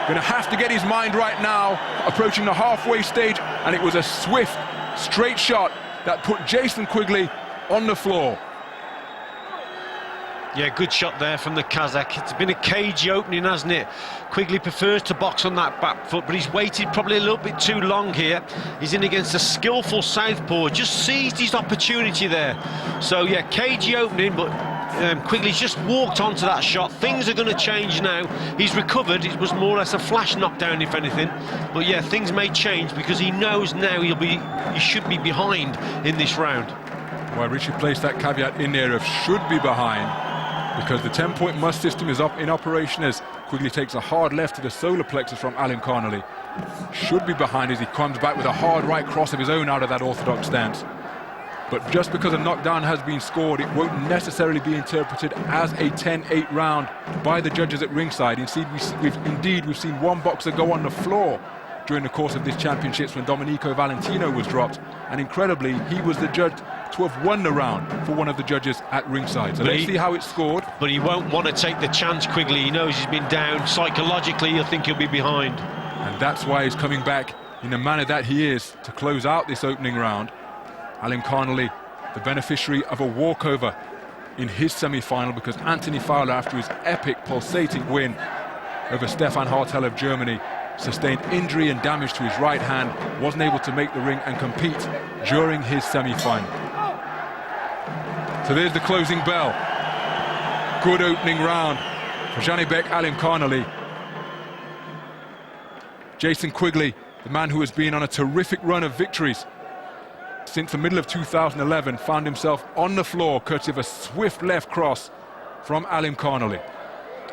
Going to have to get his mind right now, approaching the halfway stage, and it was a swift, straight shot that put Jason Quigley on the floor. Yeah, good shot there from the Kazakh. It's been a cagey opening, hasn't it? Quigley prefers to box on that back foot, but he's waited probably a little bit too long here. He's in against a skillful southpaw, just seized his opportunity there. So yeah, cagey opening, but Quigley's just walked onto that shot. Things are going to change now. He's recovered. It was more or less a flash knockdown, if anything. But yeah, things may change because he knows now he should be behind in this round. Well, Richie placed that caveat in there of should be behind, because the 10-point must system is in operation as Quigley takes a hard left to the solar plexus from Alim Carnley. Should be behind as he comes back with a hard right cross of his own out of that orthodox stance. But just because a knockdown has been scored, it won't necessarily be interpreted as a 10-8 round by the judges at ringside. Indeed, we've seen one boxer go on the floor during the course of this championships when Domenico Valentino was dropped, and incredibly, he was the judge to have won the round for one of the judges at ringside. So let's see how it's scored. But he won't want to take the chance, Quigley. He knows he's been down. Psychologically, he'll think he'll be behind. And that's why he's coming back in the manner that he is to close out this opening round. Alim Carnley, the beneficiary of a walkover in his semi-final, because Anthony Fowler, after his epic pulsating win over Stefan Hartel of Germany, sustained injury and damage to his right hand, wasn't able to make the ring and compete during his semi-final. So there's the closing bell. Good opening round for Janibek Alim Carnley. Jason Quigley, the man who has been on a terrific run of victories since the middle of 2011, found himself on the floor courtesy of a swift left cross from Alim Carnley.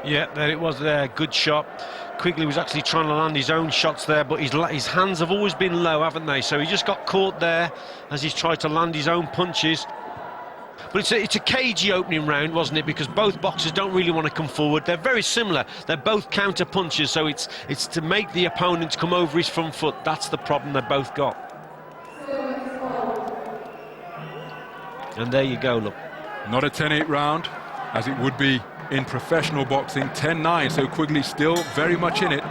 Yeah, there it was there, good shot. Quigley was actually trying to land his own shots there, but his hands have always been low, haven't they? So he just got caught there as he's tried to land his own punches. But it's a cagey opening round, wasn't it? Because both boxers don't really want to come forward. They're very similar. They're both counter punchers, so it's to make the opponents come over his front foot. That's the problem they both got. And there you go, look. Not a 10-8 round, as it would be in professional boxing. 10-9, so Quigley still very much in it.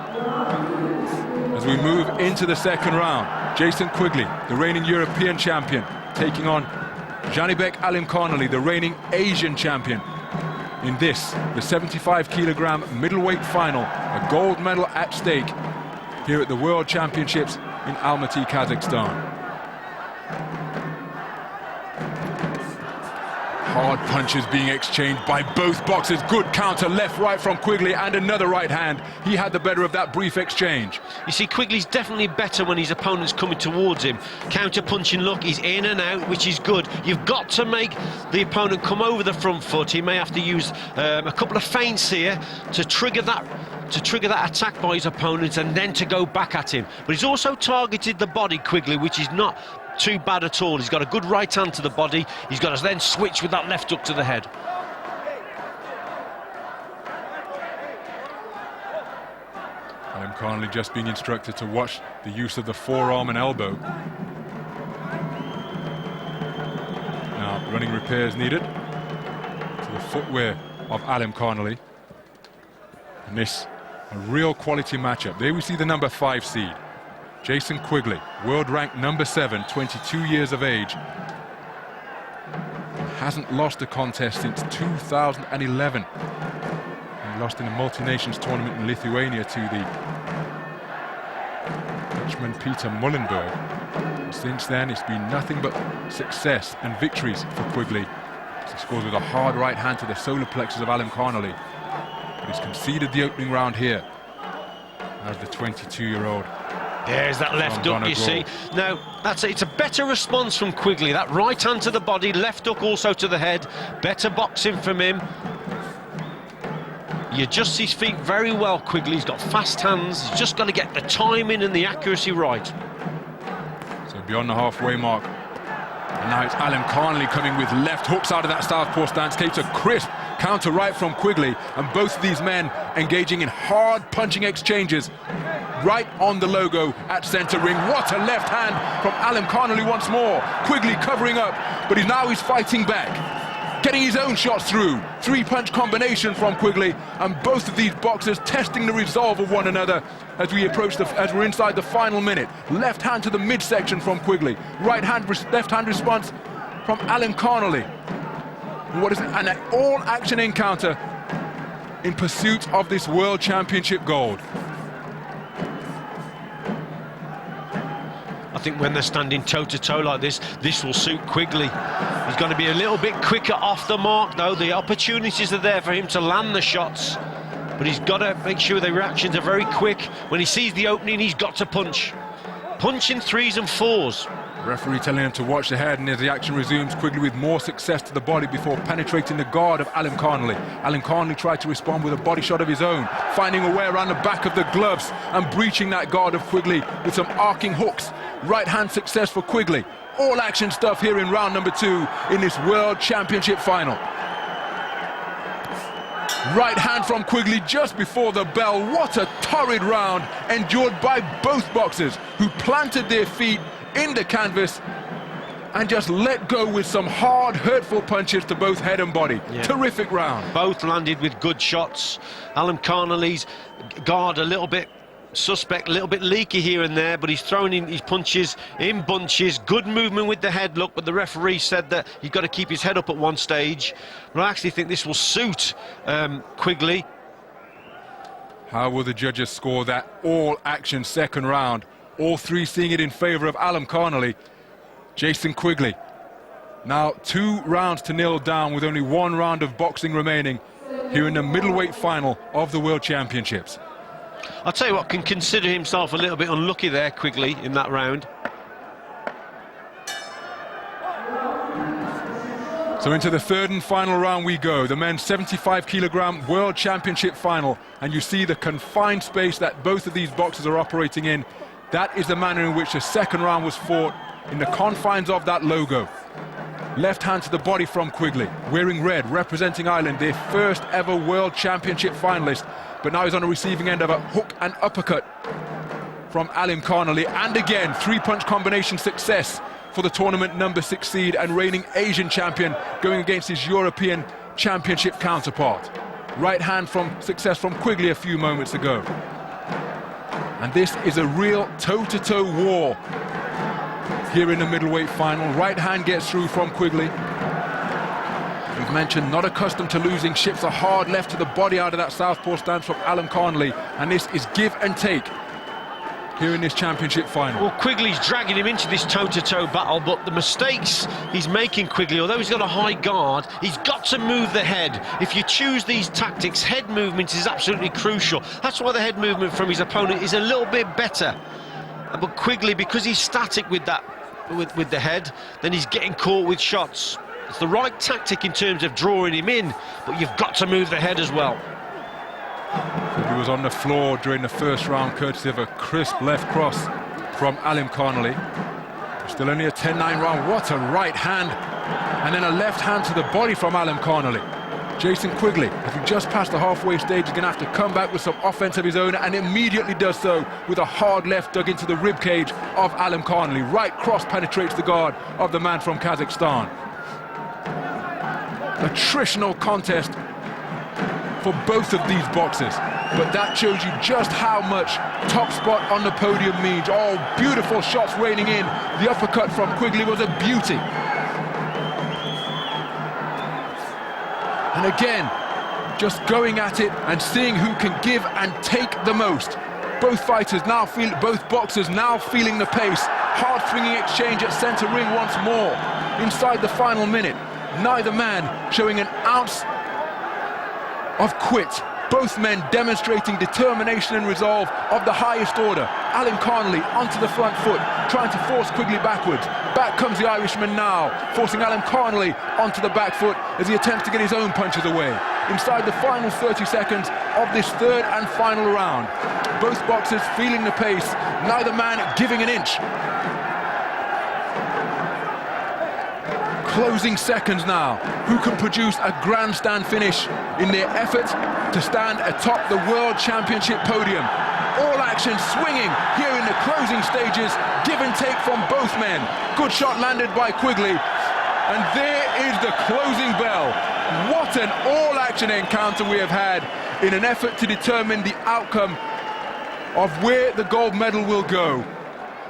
As we move into the second round, Jason Quigley, the reigning European champion, taking on Janibek Alim Carnley, the reigning Asian champion. In this, the 75-kilogram middleweight final, a gold medal at stake here at the World Championships in Almaty, Kazakhstan. Hard punches being exchanged by both boxers. Good counter, left, right from Quigley, and another right hand. He had the better of that brief exchange. You see, Quigley's definitely better when his opponent's coming towards him. Counter punching, look, he's in and out, which is good. You've got to make the opponent come over the front foot. He may have to use a couple of feints here to trigger that attack by his opponent and then to go back at him. But he's also targeted the body, Quigley, which is not too bad at all. He's got a good right hand to the body. He's got to then switch with that left hook to the head. Alim Carnley just being instructed to watch the use of the forearm and elbow. Now, running repairs needed to the footwear of Alim Carnley. And this, a real quality matchup. There we see the number 5 seed. Jason Quigley, world ranked number 7, 22 years of age. Hasn't lost a contest since 2011. He lost in a multi-nations tournament in Lithuania to the Dutchman Peter Mullenberg. And since then, it's been nothing but success and victories for Quigley. He scores with a hard right hand to the solar plexus of Alim Carnley. But he's conceded the opening round here as the 22-year-old. There's that left hook, you see. Now, it's a better response from Quigley. That right hand to the body, left hook also to the head. Better boxing from him. He adjusts his feet very well, Quigley. He's got fast hands. He's just got to get the timing and the accuracy right. So beyond the halfway mark. And now it's Alim Carnley coming with left hooks out of that southpaw stance. Keeps a crisp counter right from Quigley. And both of these men engaging in hard punching exchanges right on the logo at centre ring. What a left hand from Alim Carnley once more. Quigley covering up, but he's fighting back, getting his own shots through. 3-punch combination from Quigley, and both of these boxers testing the resolve of one another as we're inside the final minute. Left hand to the midsection from Quigley. Left hand response from Alim Carnley. What is an all-action encounter in pursuit of this World Championship gold. I think when they're standing toe-to-toe like this, this will suit Quigley. He's going to be a little bit quicker off the mark, though. The opportunities are there for him to land the shots, but he's got to make sure the reactions are very quick. When he sees the opening, he's got to punch. Punch in 3s and 4s. Referee telling him to watch the head, and as the action resumes, Quigley with more success to the body before penetrating the guard of Alan Connolly. Alan Connolly tried to respond with a body shot of his own, finding a way around the back of the gloves and breaching that guard of Quigley with some arcing hooks. Right hand success for Quigley. All action stuff here in round number 2 in this World Championship final. Right hand from Quigley just before the bell. What a torrid round endured by both boxers, who planted their feet in the canvas and just let go with some hard, hurtful punches to both head and body. Yeah. Terrific round. Both landed with good shots. Alan Connolly's guard a little bit suspect, a little bit leaky here and there, but he's throwing in his punches in bunches. Good movement with the head, look, but the referee said that you've got to keep his head up at one stage. But I actually think this will suit Quigley. How will the judges score that all-action second round? All three seeing it in favour of Alan Connolly. Jason Quigley. Now 2 rounds to 0 down with only 1 round of boxing remaining here in the middleweight final of the World Championships. I'll tell you what, can consider himself a little bit unlucky there, Quigley, in that round. So into the 3rd and final round we go, the men's 75-kilogram World Championship final, and you see the confined space that both of these boxers are operating in. That is the manner in which the second round was fought, in the confines of that logo. Left hand to the body from Quigley, wearing red, representing Ireland, their first ever World Championship finalist. But now he's on the receiving end of a hook and uppercut from Alan Connolly. And again, 3-punch combination success for the tournament number 6 seed and reigning Asian champion, going against his European Championship counterpart. Right hand from success from Quigley a few moments ago. And this is a real toe-to-toe war here in the middleweight final. Right hand gets through from Quigley. We've mentioned not accustomed to losing, ships a hard left to the body out of that southpaw stance from Alan Connolly, and this is give and take here in this championship final. Well, Quigley's dragging him into this toe-to-toe battle, but the mistakes he's making, Quigley, although he's got a high guard, he's got to move the head. If you choose these tactics, head movement is absolutely crucial. That's why the head movement from his opponent is a little bit better. But Quigley, because he's static with that, with the head, then he's getting caught with shots. It's the right tactic in terms of drawing him in, but you've got to move the head as well. He was on the floor during the first round, courtesy of a crisp left cross from Alan Connolly. Still only a 10-9 round. What a right hand, and then a left hand to the body from Alan Connolly. Jason Quigley, as we just passed the halfway stage, is going to have to come back with some offense of his own, and immediately does so with a hard left dug into the ribcage of Alan Connolly. Right cross penetrates the guard of the man from Kazakhstan. Attritional contest for both of these boxers, but that shows you just how much top spot on the podium means. Oh, beautiful shots raining in. The uppercut from Quigley was a beauty. And again, just going at it and seeing who can give and take the most. Both fighters now feel, both boxers now feeling the pace. Hard swinging exchange at centre ring once more. Inside the final minute, neither man showing an ounce of quit. Both men demonstrating determination and resolve of the highest order. Alan Connolly onto the front foot, trying to force Quigley backwards. Back comes the Irishman now, forcing Alan Connolly onto the back foot as he attempts to get his own punches away. Inside the final 30 seconds of this 3rd and final round. Both boxers feeling the pace, neither man giving an inch. Closing seconds now. Who can produce a grandstand finish in their effort to stand atop the World Championship podium? All action swinging here in the closing stages. Give and take from both men. Good shot landed by Quigley. And there is the closing bell. What an all-action encounter we have had in an effort to determine the outcome of where the gold medal will go.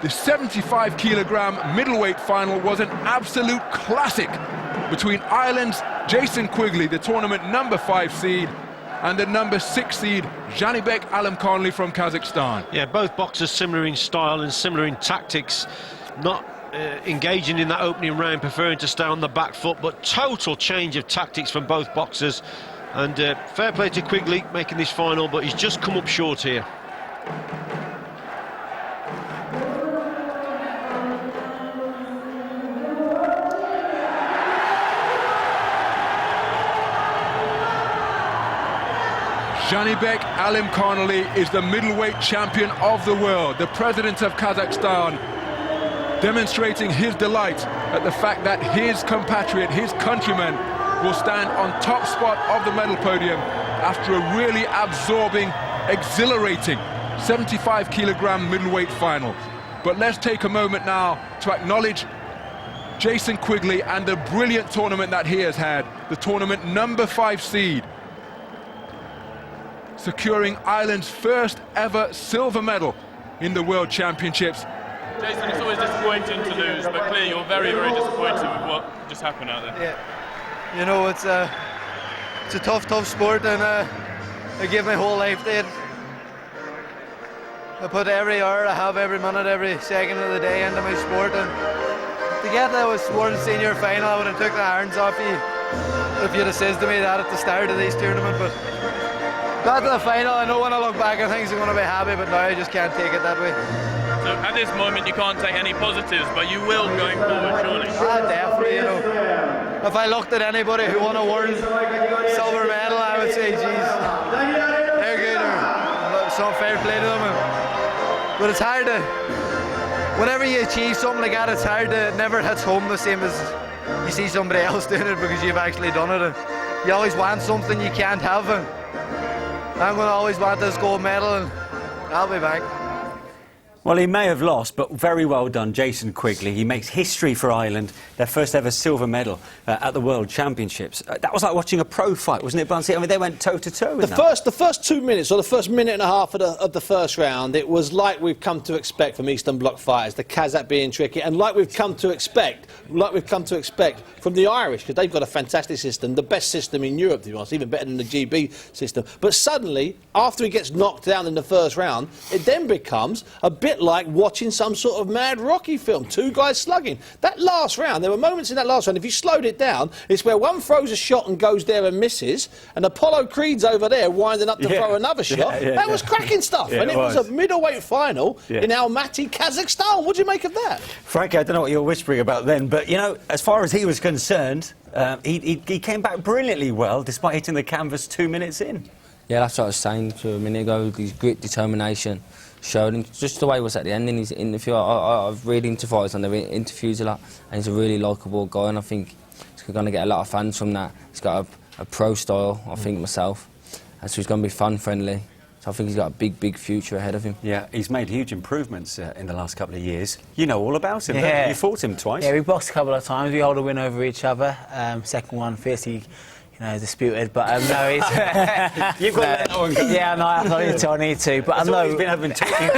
The 75-kilogram middleweight final was an absolute classic between Ireland's Jason Quigley, the tournament number 5 seed, and the number 6 seed, Janibek Alimkhanli from Kazakhstan. Yeah, both boxers similar in style and similar in tactics, not engaging in that opening round, preferring to stay on the back foot, but total change of tactics from both boxers. And fair play to Quigley making this final, but he's just come up short here. Janibek Alimkhanli is the middleweight champion of the world, the president of Kazakhstan, demonstrating his delight at the fact that his compatriot, his countryman, will stand on top spot of the medal podium after a really absorbing, exhilarating 75-kilogram middleweight final. But let's take a moment now to acknowledge Jason Quigley and the brilliant tournament that he has had, the tournament number 5 seed, securing Ireland's first ever silver medal in the World Championships. Jason, it's always disappointing to lose, but clearly you're very, very disappointed with what just happened out there. Yeah, you know, it's a tough sport, and I give my whole life to it. I put every hour I have, every minute, every second of the day into my sport, and to get to the World Senior final, I would have took the irons off you if you'd have said to me that at the start of this tournament. But got to the final, I know when I look back at things I'm going to be happy, but now I just can't take it that way. So at this moment you can't take any positives, but you will going forward, surely? Definitely, you know. If I looked at anybody who won a world silver medal, I would say, geez, they're good, or some fair play to them. But it's hard to, whenever you achieve something like that, it's hard to, it never hits home the same as you see somebody else doing it because you've actually done it. And you always want something you can't have, and I'm going to always want this gold medal, and I'll be back. Well, he may have lost, but very well done, Jason Quigley. He makes history for Ireland, their first ever silver medal at the World Championships. That was like watching a pro fight, wasn't it, Buncey? I mean, they went toe-to-toe with the first 2 minutes, or the first minute and a half of the first round, it was like we've come to expect from Eastern Bloc fighters, the Kazakh being tricky, and like we've come to expect from the Irish, because they've got a fantastic system, the best system in Europe, to be honest, even better than the GB system. But suddenly, after he gets knocked down in the first round, it then becomes a bit like watching some sort of mad Rocky film, two guys slugging. That last round, there were moments in that last round, if you slowed it down, it's where one throws a shot and goes there and misses, and Apollo Creed's over there winding up to throw another shot. That was cracking stuff, and it was a middleweight final in Almaty, Kazakhstan. What do you make of that? Frankly, I don't know what you were whispering about then, but, you know, as far as he was concerned, he came back brilliantly well, despite hitting the canvas 2 minutes in. Yeah, that's what I was saying to a minute ago. His grit, determination showed, and just the way he was at the end in his interview. I've read interviews on the interviews a lot, and he's a really likeable guy, and I think he's going to get a lot of fans from that. He's got a pro style, I think, myself, and so he's going to be fan-friendly. So I think he's got a big future ahead of him. Yeah, he's made huge improvements in the last couple of years. You know all about him, yeah. don't you? You fought him twice. Yeah, we boxed a couple of times. We hold a win over each other. Second one, fiercely, disputed, but no, he's... You've got that one. Yeah, no, I need to. But That's I know he's been having talking.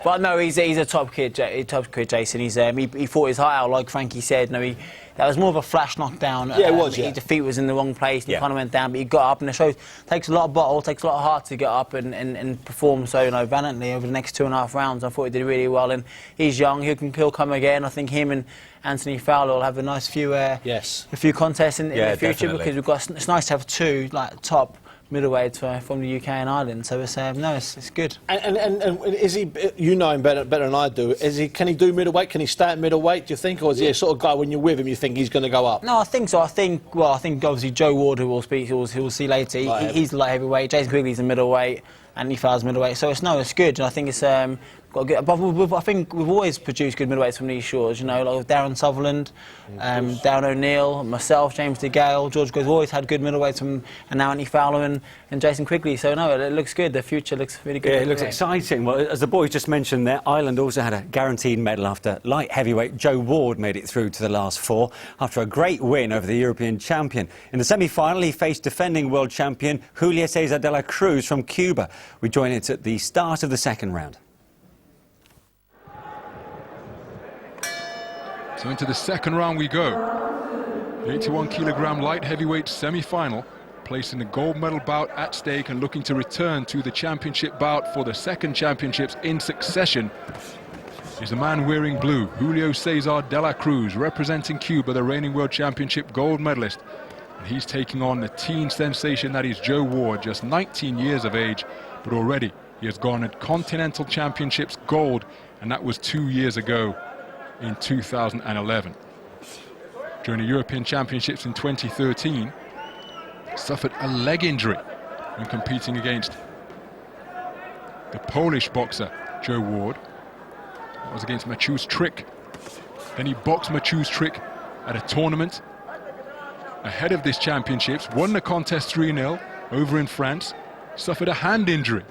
But no, he's a top kid, Jason. He fought his heart out, like Frankie said. No, that was more of a flash knockdown. Yeah, it was. His feet was in the wrong place. And he kind of went down, but he got up, and it shows takes a lot of bottle, takes a lot of heart to get up and perform so valiantly over the next 2.5 rounds. I thought he did really well, and he's young. He'll come again. I think him and Anthony Fowler will have a nice few contests in the future, because it's nice to have two top middleweights from the UK and Ireland. So it's good. And is he? You know him better than I do. Can he do middleweight? Can he stay at middleweight? Do you think, or is he a sort of guy when you're with him you think he's going to go up? No, I think so. I think obviously Joe Ward, who we'll see later. He's light heavyweight. Jason Quigley's a middleweight. Anthony Fowler's middleweight. So it's good. And I think it's got a good. But I think we've always produced good middleweights from these shores. Like Darren Sutherland, Darren O'Neill, myself, James DeGale, George Goes always had good middleweights and now Anthony Fowler and Jason Quigley. So no, it looks good. The future looks really good. Yeah, it looks exciting. Well, as the boys just mentioned there, Ireland also had a guaranteed medal after light heavyweight Joe Ward made it through to the last 4 after a great win over the European champion. In the semi-final, he faced defending world champion Julio César de la Cruz from Cuba. We join it at the start of the second round. So into the second round we go. The 81-kilogram light heavyweight semi-final, placing the gold medal bout at stake and looking to return to the championship bout for the second championships in succession, is the man wearing blue, Julio Cesar de la Cruz, representing Cuba, the reigning world championship gold medalist. And he's taking on the teen sensation that is Joe Ward, just 19 years of age, but already he has garnered Continental Championships gold, and that was 2 years ago in 2011. During the European Championships in 2013, suffered a leg injury when competing against the Polish boxer Joe Ward. That was against Maciusz Trick. Then he boxed Maciusz Trick at a tournament ahead of this championships, won the contest 3-0 over in France, suffered a hand injury,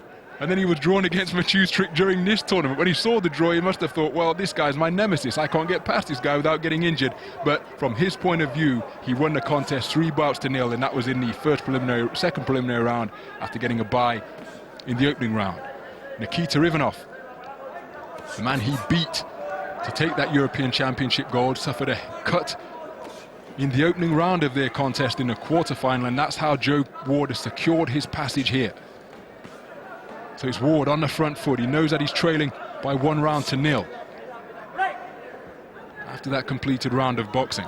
and then he was drawn against Maciusz Trick during this tournament. When he saw the draw, he must have thought, well, this guy's my nemesis, I can't get past this guy without getting injured. But from his point of view, he won the contest 3-0, and that was in the second preliminary round after getting a bye in the opening round. Nikita Ivanov, the man he beat to take that European Championship gold, suffered a cut in the opening round of their contest in the quarterfinal, and that's how Joe Ward has secured his passage here. So it's Ward on the front foot. He knows that he's trailing by 1-0 after that completed round of boxing.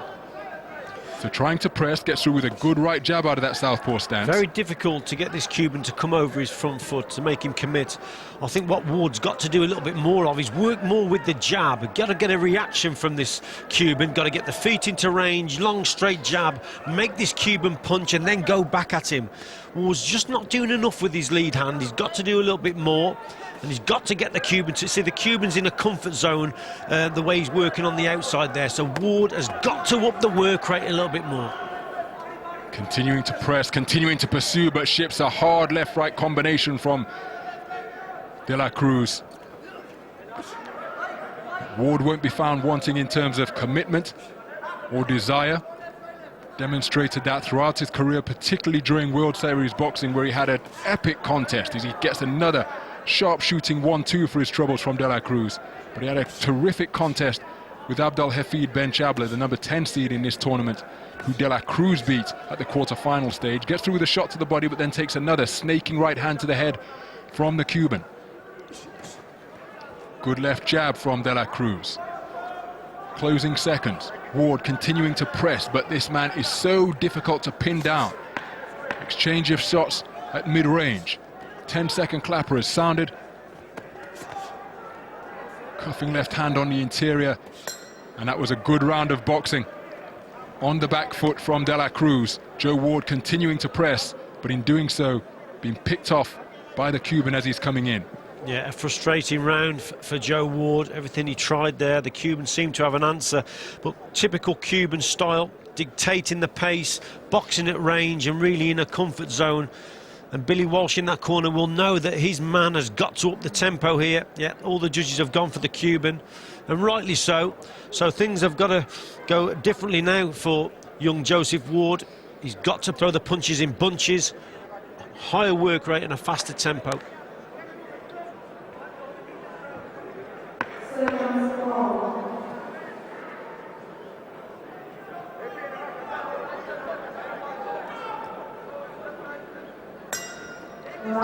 So trying to press, gets through with a good right jab out of that southpaw stance. Very difficult to get this Cuban to come over his front foot, to make him commit. I think what Ward's got to do a little bit more of is work more with the jab. Got to get a reaction from this Cuban, got to get the feet into range, long straight jab, make this Cuban punch and then go back at him. Ward's just not doing enough with his lead hand. He's got to do a little bit more, and he's got to get the Cuban to see the Cuban's in a comfort zone the way he's working on the outside there. So Ward has got to up the work rate a little bit more. Continuing to press, continuing to pursue, but ships a hard left-right combination from de la Cruz. Ward won't be found wanting in terms of commitment or desire. Demonstrated that throughout his career, particularly during World Series boxing, where he had an epic contest as he gets another sharp-shooting 1-2 for his troubles from de la Cruz. But he had a terrific contest with Abdel Hafid Ben Chabla, the number 10 seed in this tournament, who de la Cruz beat at the quarter-final stage. Gets through with a shot to the body, but then takes another snaking right hand to the head from the Cuban. Good left jab from de la Cruz. Closing seconds. Ward continuing to press, but this man is so difficult to pin down. Exchange of shots at mid-range. 10-second clapper has sounded. Cuffing left hand on the interior, and that was a good round of boxing on the back foot from de la Cruz. Joe Ward continuing to press, but in doing so being picked off by the Cuban as he's coming in. Yeah, a frustrating round for Joe Ward. Everything he tried there, the Cuban seemed to have an answer, but typical Cuban style, dictating the pace, boxing at range and really in a comfort zone. And Billy Walsh in that corner will know that his man has got to up the tempo here. Yeah, all the judges have gone for the Cuban, and rightly so. So things have got to go differently now for young Joseph Ward. He's got to throw the punches in bunches, higher work rate and a faster tempo.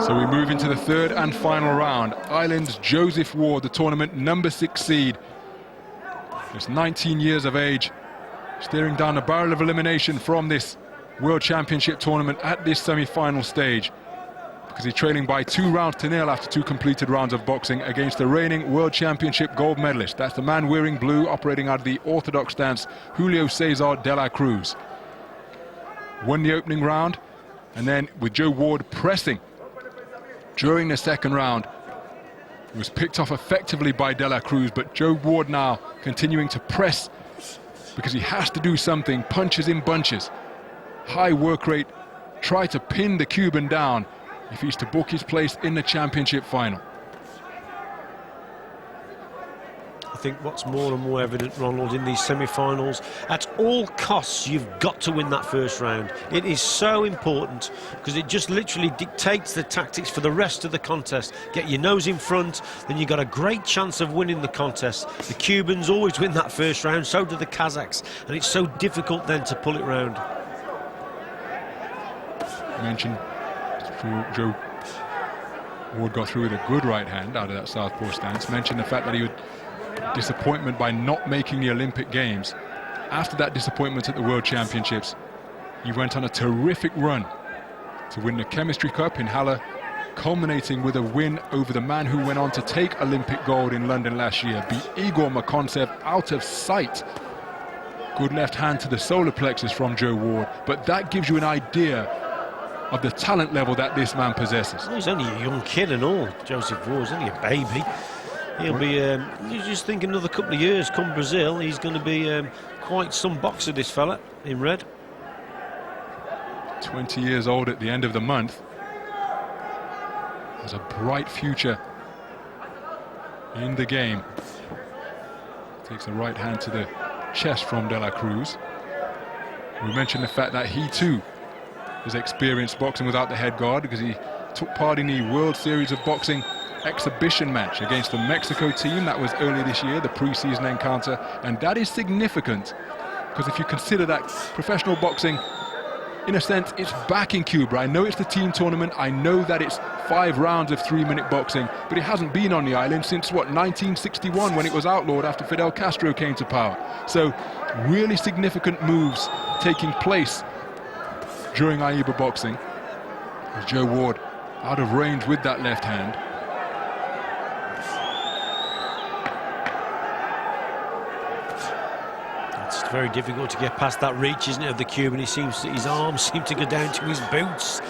So we move into the third and final round. Ireland's Joseph Ward, the tournament number 6 seed. Just 19 years of age, staring down the barrel of elimination from this World Championship tournament at this semi-final stage, because he's trailing by 2-0 after 2 completed rounds of boxing against the reigning World Championship gold medalist. That's the man wearing blue, operating out of the orthodox stance, Julio Cesar de la Cruz. Won the opening round, and then with Joe Ward pressing during the second round, he was picked off effectively by de la Cruz, but Joe Ward now continuing to press because he has to do something. Punches in bunches, high work rate, try to pin the Cuban down if he's to book his place in the championship final. I think what's more and more evident, Ronald, in these semi-finals, at all costs you've got to win that first round. It is so important because it just literally dictates the tactics for the rest of the contest. Get your nose in front, then you've got a great chance of winning the contest. The Cubans always win that first round, so do the Kazakhs, and it's so difficult then to pull it round. Mentioned Joe Ward got through with a good right hand out of that southpaw stance. Mentioned the fact that he was disappointment by not making the Olympic Games. After that disappointment at the World Championships, he went on a terrific run to win the Chemistry Cup in Halle, culminating with a win over the man who went on to take Olympic gold in London last year, beat Igor Makontsev out of sight. Good left hand to the solar plexus from Joe Ward, but that gives you an idea of the talent level that this man possesses. Well, he's only a young kid and all, Joseph Ward. He's only a baby. He'll be, you just think another couple of years, come Brazil, he's going to be quite some boxer, this fella, in red. 20 years old at the end of the month. Has a bright future in the game. Takes a right hand to the chest from De La Cruz. We mentioned the fact that he too has experienced boxing without the head guard, because he took part in the World Series of Boxing exhibition match against the Mexico team. That was earlier this year, the pre-season encounter, and that is significant because if you consider that professional boxing, in a sense, it's back in Cuba. I know it's the team tournament, I know that it's 5 rounds of 3-minute boxing, but it hasn't been on the island since, what, 1961, when it was outlawed after Fidel Castro came to power. So really significant moves taking place during AIBA boxing. As Joe Ward out of range with that left hand. It's very difficult to get past that reach, isn't it, of the Cuban? He seems to, his arms seem to go down to his boots.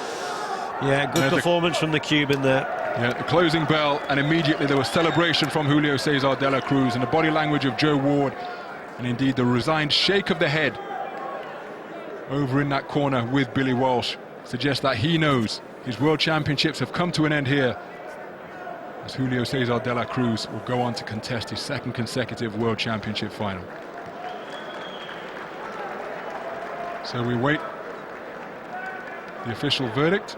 Yeah, good performance from the Cuban there. Yeah, the closing bell, and immediately there was celebration from Julio Cesar De La Cruz, and the body language of Joe Ward, and indeed the resigned shake of the head over in that corner with Billy Walsh suggests that he knows his World Championships have come to an end here, as Julio Cesar De La Cruz will go on to contest his 2nd consecutive World Championship final. So we wait the official verdict.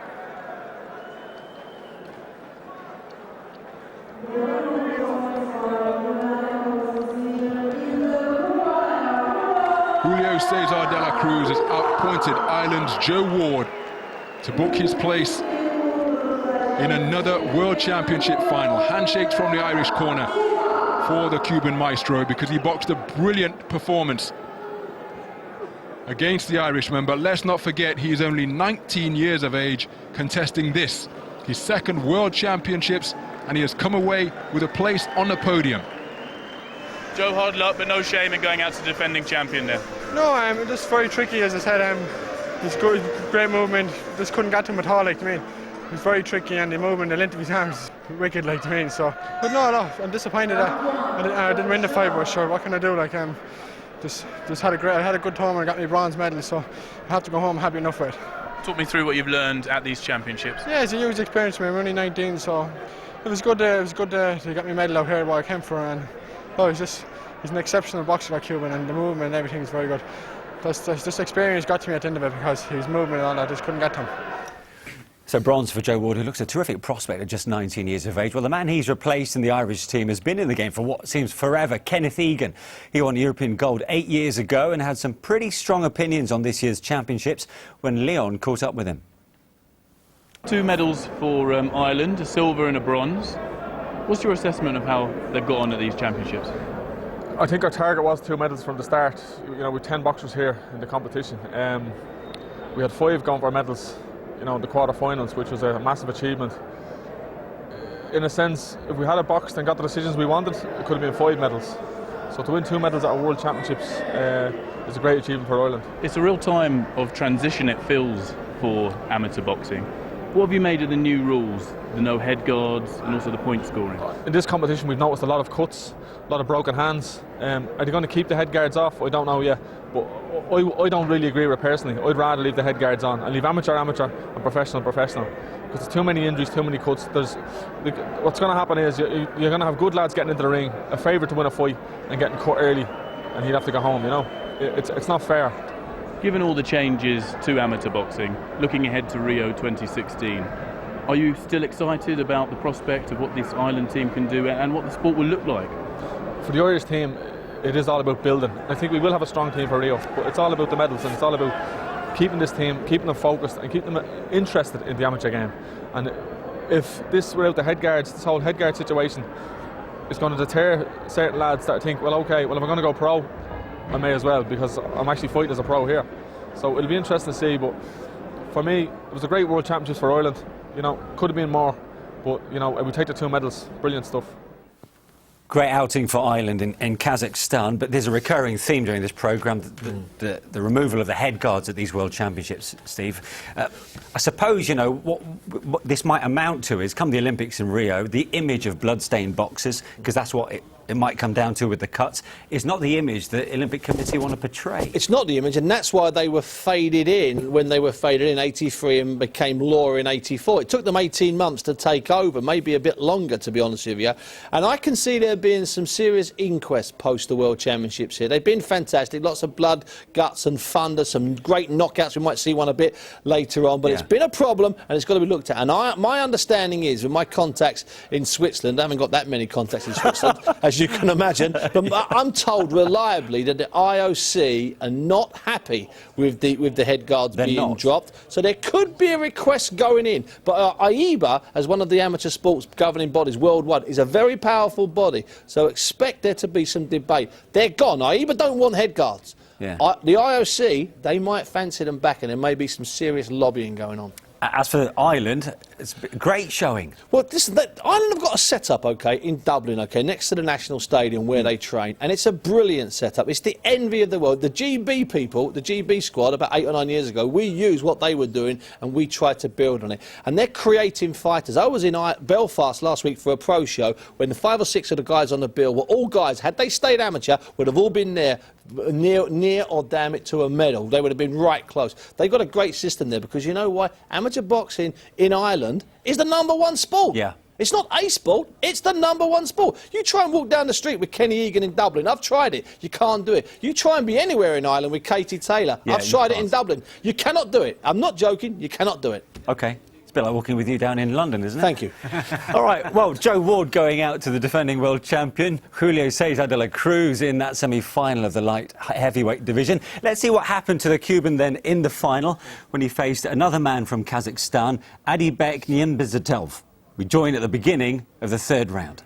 Julio Cesar De La Cruz has outpointed Ireland's Joe Ward to book his place in another World Championship final. Handshakes from the Irish corner for the Cuban maestro, because he boxed a brilliant performance against the Irishman. But let's not forget, he is only 19 years of age, contesting this, his 2nd World Championships, and he has come away with a place on the podium. Joe, hard luck, but no shame in going out to defending champion there. No, just very tricky, as I said. He's good, great movement. Just couldn't get to him at all, like, to me. It was very tricky, and the movement, the length of his arms, wicked, like, to me. So, but no, I'm disappointed that I didn't win the fight, but sure, what can I do? Like, just had a good tournament, got me bronze medal, so I have to go home happy enough with it. Talk me through what you've learned at these championships. Yeah, it's a huge experience for me. I'm only 19, so it was good. It was good to get me medal out here, what I came for, and he's an exceptional boxer, that Cuban, and the movement and everything is very good. This experience got to me at the end of it, because his movement and all that, just couldn't get to him. So bronze for Joe Ward, who looks a terrific prospect at just 19 years of age. Well, the man he's replaced in the Irish team has been in the game for what seems forever, Kenneth Egan. He won European gold 8 years ago and had some pretty strong opinions on this year's championships when Leon caught up with him. 2 medals for Ireland, a silver and a bronze. What's your assessment of how they've got on at these championships? I think our target was 2 medals from the start. You know, with 10 boxers here in the competition. We had 5 going for medals, you know, in the quarter-finals, which was a massive achievement. In a sense, if we had a boxed and got the decisions we wanted, it could have been 5 medals. So to win 2 medals at our World Championships is a great achievement for Ireland. It's a real time of transition, it feels, for amateur boxing. What have you made of the new rules, the no head guards and also the point scoring? In this competition we've noticed a lot of cuts, a lot of broken hands. Are they going to keep the head guards off? I don't know yet, but I don't really agree with it personally. I'd rather leave the head guards on and leave amateur and professional. Because there's too many injuries, too many cuts. What's going to happen is you're going to have good lads getting into the ring, a favourite to win a fight and getting cut early, and he'd have to go home, you know. It's not fair. Given all the changes to amateur boxing, looking ahead to Rio 2016, are you still excited about the prospect of what this Ireland team can do and what the sport will look like? For the Irish team, it is all about building. I think we will have a strong team for Rio, but it's all about the medals and it's all about keeping this team, keeping them focused and keeping them interested in the amateur game. And if this, without the head guards, this whole head guard situation is going to deter certain lads that think, well, okay, well, if I'm going to go pro, I may as well, because I'm actually fighting as a pro here. So it'll be interesting to see, but for me, it was a great World Championships for Ireland. You know, could have been more, but, you know, we take the 2 medals. Brilliant stuff. Great outing for Ireland in Kazakhstan, but there's a recurring theme during this programme, the removal of the head guards at these World Championships, Steve. I suppose, you know, what this might amount to is, come the Olympics in Rio, the image of bloodstained boxers, because that's what it might come down to with the cuts, is not the image the Olympic Committee want to portray. It's not the image, and that's why they were faded in when they were faded in 83 and became law in 84. It took them 18 months to take over, maybe a bit longer, to be honest with you. And I can see there being some serious inquests post the World Championships here. They've been fantastic, lots of blood, guts and thunder, some great knockouts. We might see one a bit later on, but it's been a problem and it's got to be looked at. And my understanding is, with my contacts in Switzerland, I haven't got that many contacts in Switzerland, as you can imagine, but I'm told reliably that the IOC are not happy with the head guards being dropped. So there could be a request going in. But AIBA, as one of the amateur sports governing bodies worldwide, is a very powerful body. So expect there to be some debate. They're gone. AIBA don't want head guards. Yeah. The IOC, they might fancy them back, and there may be some serious lobbying going on. As for Ireland, it's a great showing. Well, Ireland have got a setup, OK, in Dublin, OK, next to the National Stadium where they train, and it's a brilliant setup. It's the envy of the world. The GB people, the GB squad, about 8 or 9 years ago, we used what they were doing and we tried to build on it. And they're creating fighters. I was in Belfast last week for a pro show when the 5 or 6 of the guys on the bill were all guys, had they stayed amateur, would have all been there, near or damn it to a medal. They would have been right close. They've got a great system there because you know why? Amateur boxing in Ireland is the #1 sport. Yeah. It's not a sport, it's the #1 sport. You try and walk down the street with Kenny Egan in Dublin. I've tried it. You can't do it. You try and be anywhere in Ireland with Katie Taylor. Yeah, I've tried it in Dublin. You cannot do it. I'm not joking. You cannot do it. OK. It's a bit like walking with you down in London, isn't it? Thank you. All right, well, Joe Ward going out to the defending world champion, Julio Cesar de la Cruz, in that semi-final of the light heavyweight division. Let's see what happened to the Cuban then in the final when he faced another man from Kazakhstan, Adibek Niembizatov. We join at the beginning of the 3rd round.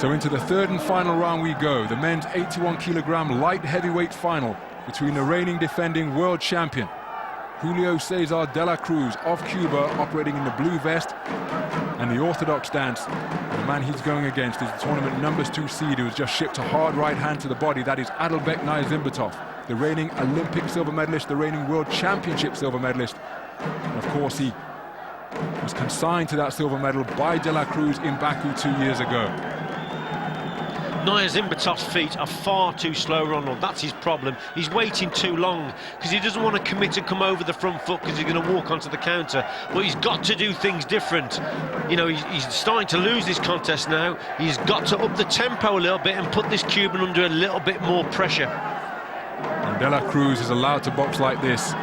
So into the 3rd and final round we go. The men's 81-kilogram light heavyweight final between the reigning defending world champion Julio Cesar de la Cruz of Cuba, operating in the blue vest, and the orthodox stance. The man he's going against is the tournament #2 seed who has just shipped a hard right hand to the body. That is Adilbek Niazimbatov, the reigning Olympic silver medalist, the reigning World Championship silver medalist. And of course, he was consigned to that silver medal by de la Cruz in Baku 2 years ago. Niazimbatov's feet are far too slow, Ronald. That's his problem. He's waiting too long because he doesn't want to commit and come over the front foot because he's going to walk onto the counter. But he's got to do things different. You know, he's starting to lose this contest now. He's got to up the tempo a little bit and put this Cuban under a little bit more pressure. And de la Cruz is allowed to box like this.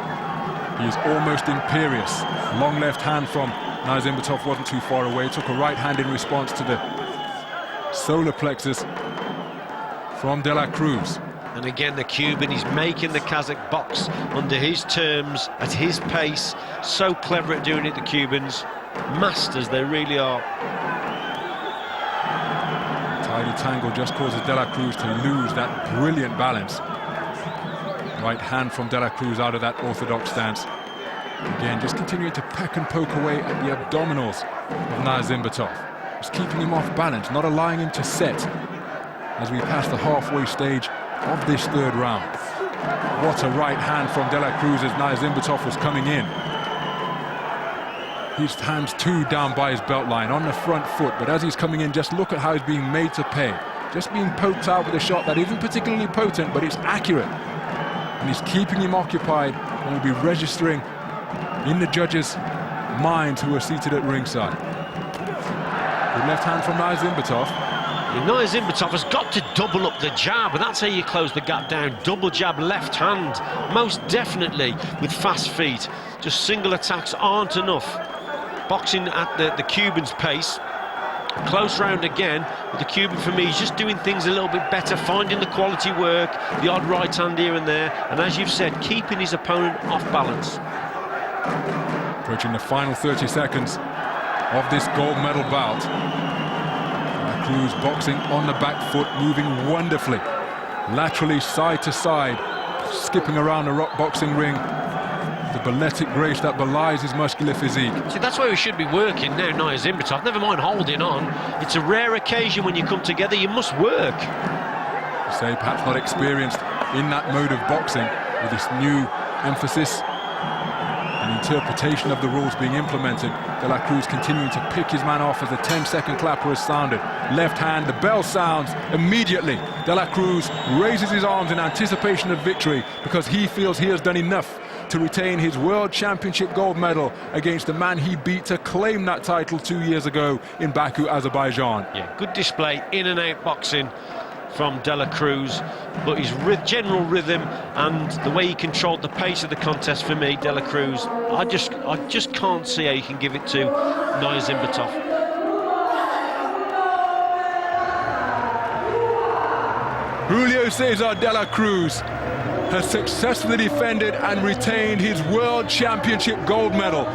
He is almost imperious. Long left hand from Niazimbatov wasn't too far away. Took a right hand in response to the solar plexus from de la Cruz. And again, the Cuban is making the Kazakh box under his terms, at his pace. So clever at doing it, the Cubans. Masters, they really are. Tidy tangle just causes de la Cruz to lose that brilliant balance. Right hand from de la Cruz out of that orthodox stance. Again, just continuing to peck and poke away at the abdominals of Niazimbatov. Just keeping him off balance, not allowing him to set as we pass the halfway stage of this 3rd round. What a right hand from de la Cruz as Niazimbatov was coming in. his hands too down by his belt line on the front foot, but as he's coming in, just look at how he's being made to pay. Just being poked out with a shot that isn't particularly potent, but it's accurate. And he's keeping him occupied and will be registering in the judges' minds who are seated at ringside. Good left hand from Niyazimbatov. Niyazimbatov has got to double up the jab, and that's how you close the gap down. Double jab, left hand, most definitely with fast feet. Just single attacks aren't enough. Boxing at the Cuban's pace. Close round again, but the Cuban for me is just doing things a little bit better, finding the quality work, the odd right hand here and there, and as you've said, keeping his opponent off balance. Approaching the final 30 seconds of this gold medal bout. Cruz boxing on the back foot, moving wonderfully, laterally side to side, skipping around the rock boxing ring. The balletic grace that belies his muscular physique. See, that's where we should be working now, Niyazimbatov. Never mind holding on. It's a rare occasion when you come together, you must work. Say perhaps not experienced in that mode of boxing with this new emphasis and interpretation of the rules being implemented. De La Cruz continuing to pick his man off as the 10-second clapper has sounded. Left hand, the bell sounds immediately. De La Cruz raises his arms in anticipation of victory because he feels he has done enough to retain his World Championship gold medal against the man he beat to claim that title 2 years ago in Baku, Azerbaijan. Yeah, good display, in and out boxing from De La Cruz, but his general rhythm and the way he controlled the pace of the contest, for me, De La Cruz, I just can't see how you can give it to Niyazimbatov. Julio Cesar De La Cruz has successfully defended and retained his World Championship gold medal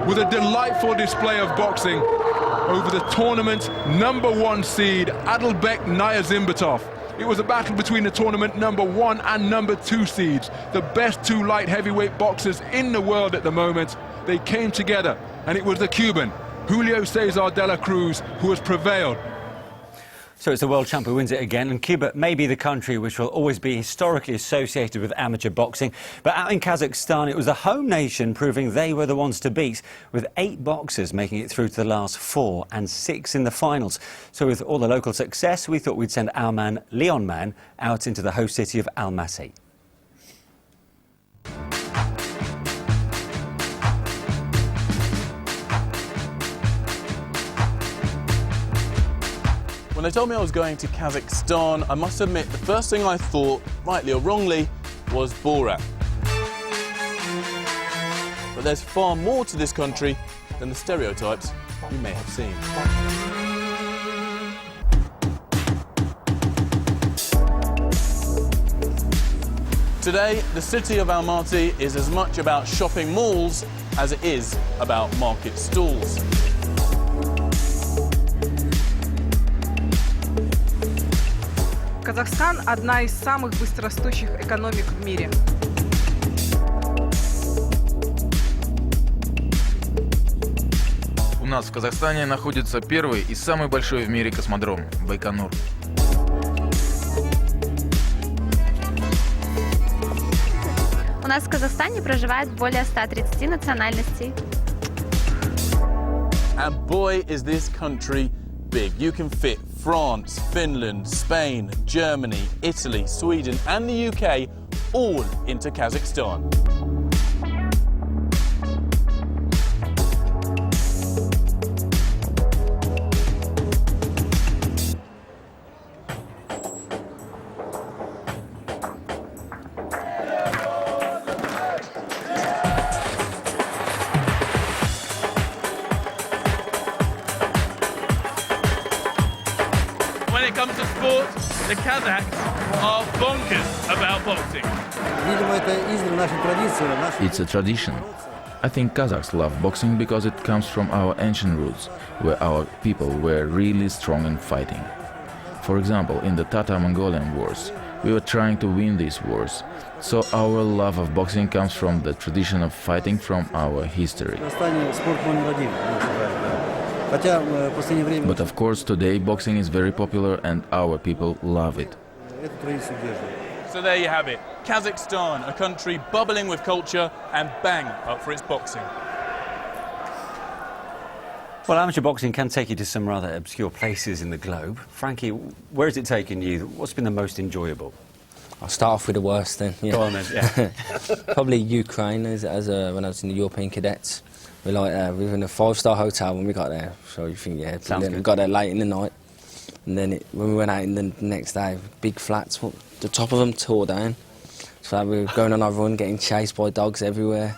with a delightful display of boxing over the tournament #1 seed Adalbek Niyazimbatov. It was a battle between the tournament #1 and #2 seeds, the best two light heavyweight boxers in the world at the moment. They came together, and it was the Cuban, Julio Cesar De La Cruz, who has prevailed. So it's the world champ who wins it again, and Cuba may be the country which will always be historically associated with amateur boxing. But out in Kazakhstan, it was the home nation proving they were the ones to beat, with 8 boxers making it through to the last 4 and 6 in the finals. So with all the local success, we thought we'd send our man, Leon Man, out into the host city of Almaty. When they told me I was going to Kazakhstan, I must admit the first thing I thought, rightly or wrongly, was Borat. But there's far more to this country than the stereotypes you may have seen. Today, the city of Almaty is as much about shopping malls as it is about market stalls. Казахстан – одна из самых быстрорастущих экономик в мире. У нас в Казахстане находится первый и самый большой в мире космодром – Байконур. У нас в Казахстане проживает более 130 национальностей. And boy, is this country big. You can fit France, Finland, Spain, Germany, Italy, Sweden and the UK all into Kazakhstan. When it comes to sport, the Kazakhs are bonkers about boxing. It's a tradition. I think Kazakhs love boxing because it comes from our ancient roots, where our people were really strong in fighting. For example, in the Tatar-Mongolian wars, we were trying to win these wars. So our love of boxing comes from the tradition of fighting from our history. But of course, today boxing is very popular and our people love it. So there you have it. Kazakhstan, a country bubbling with culture and bang up for its boxing. Well, amateur boxing can take you to some rather obscure places in the globe. Frankie, where has it taken you? What's been the most enjoyable? I'll start off with the worst then. Yeah. Go on then, yeah. Probably Ukraine, when I was in the European Cadets. We were in a 5-star hotel when we got there, so you think, yeah, brilliant. We got there late in the night, and then when we went out in the next day, big flats, the top of them tore down. So we were going on our run, getting chased by dogs everywhere.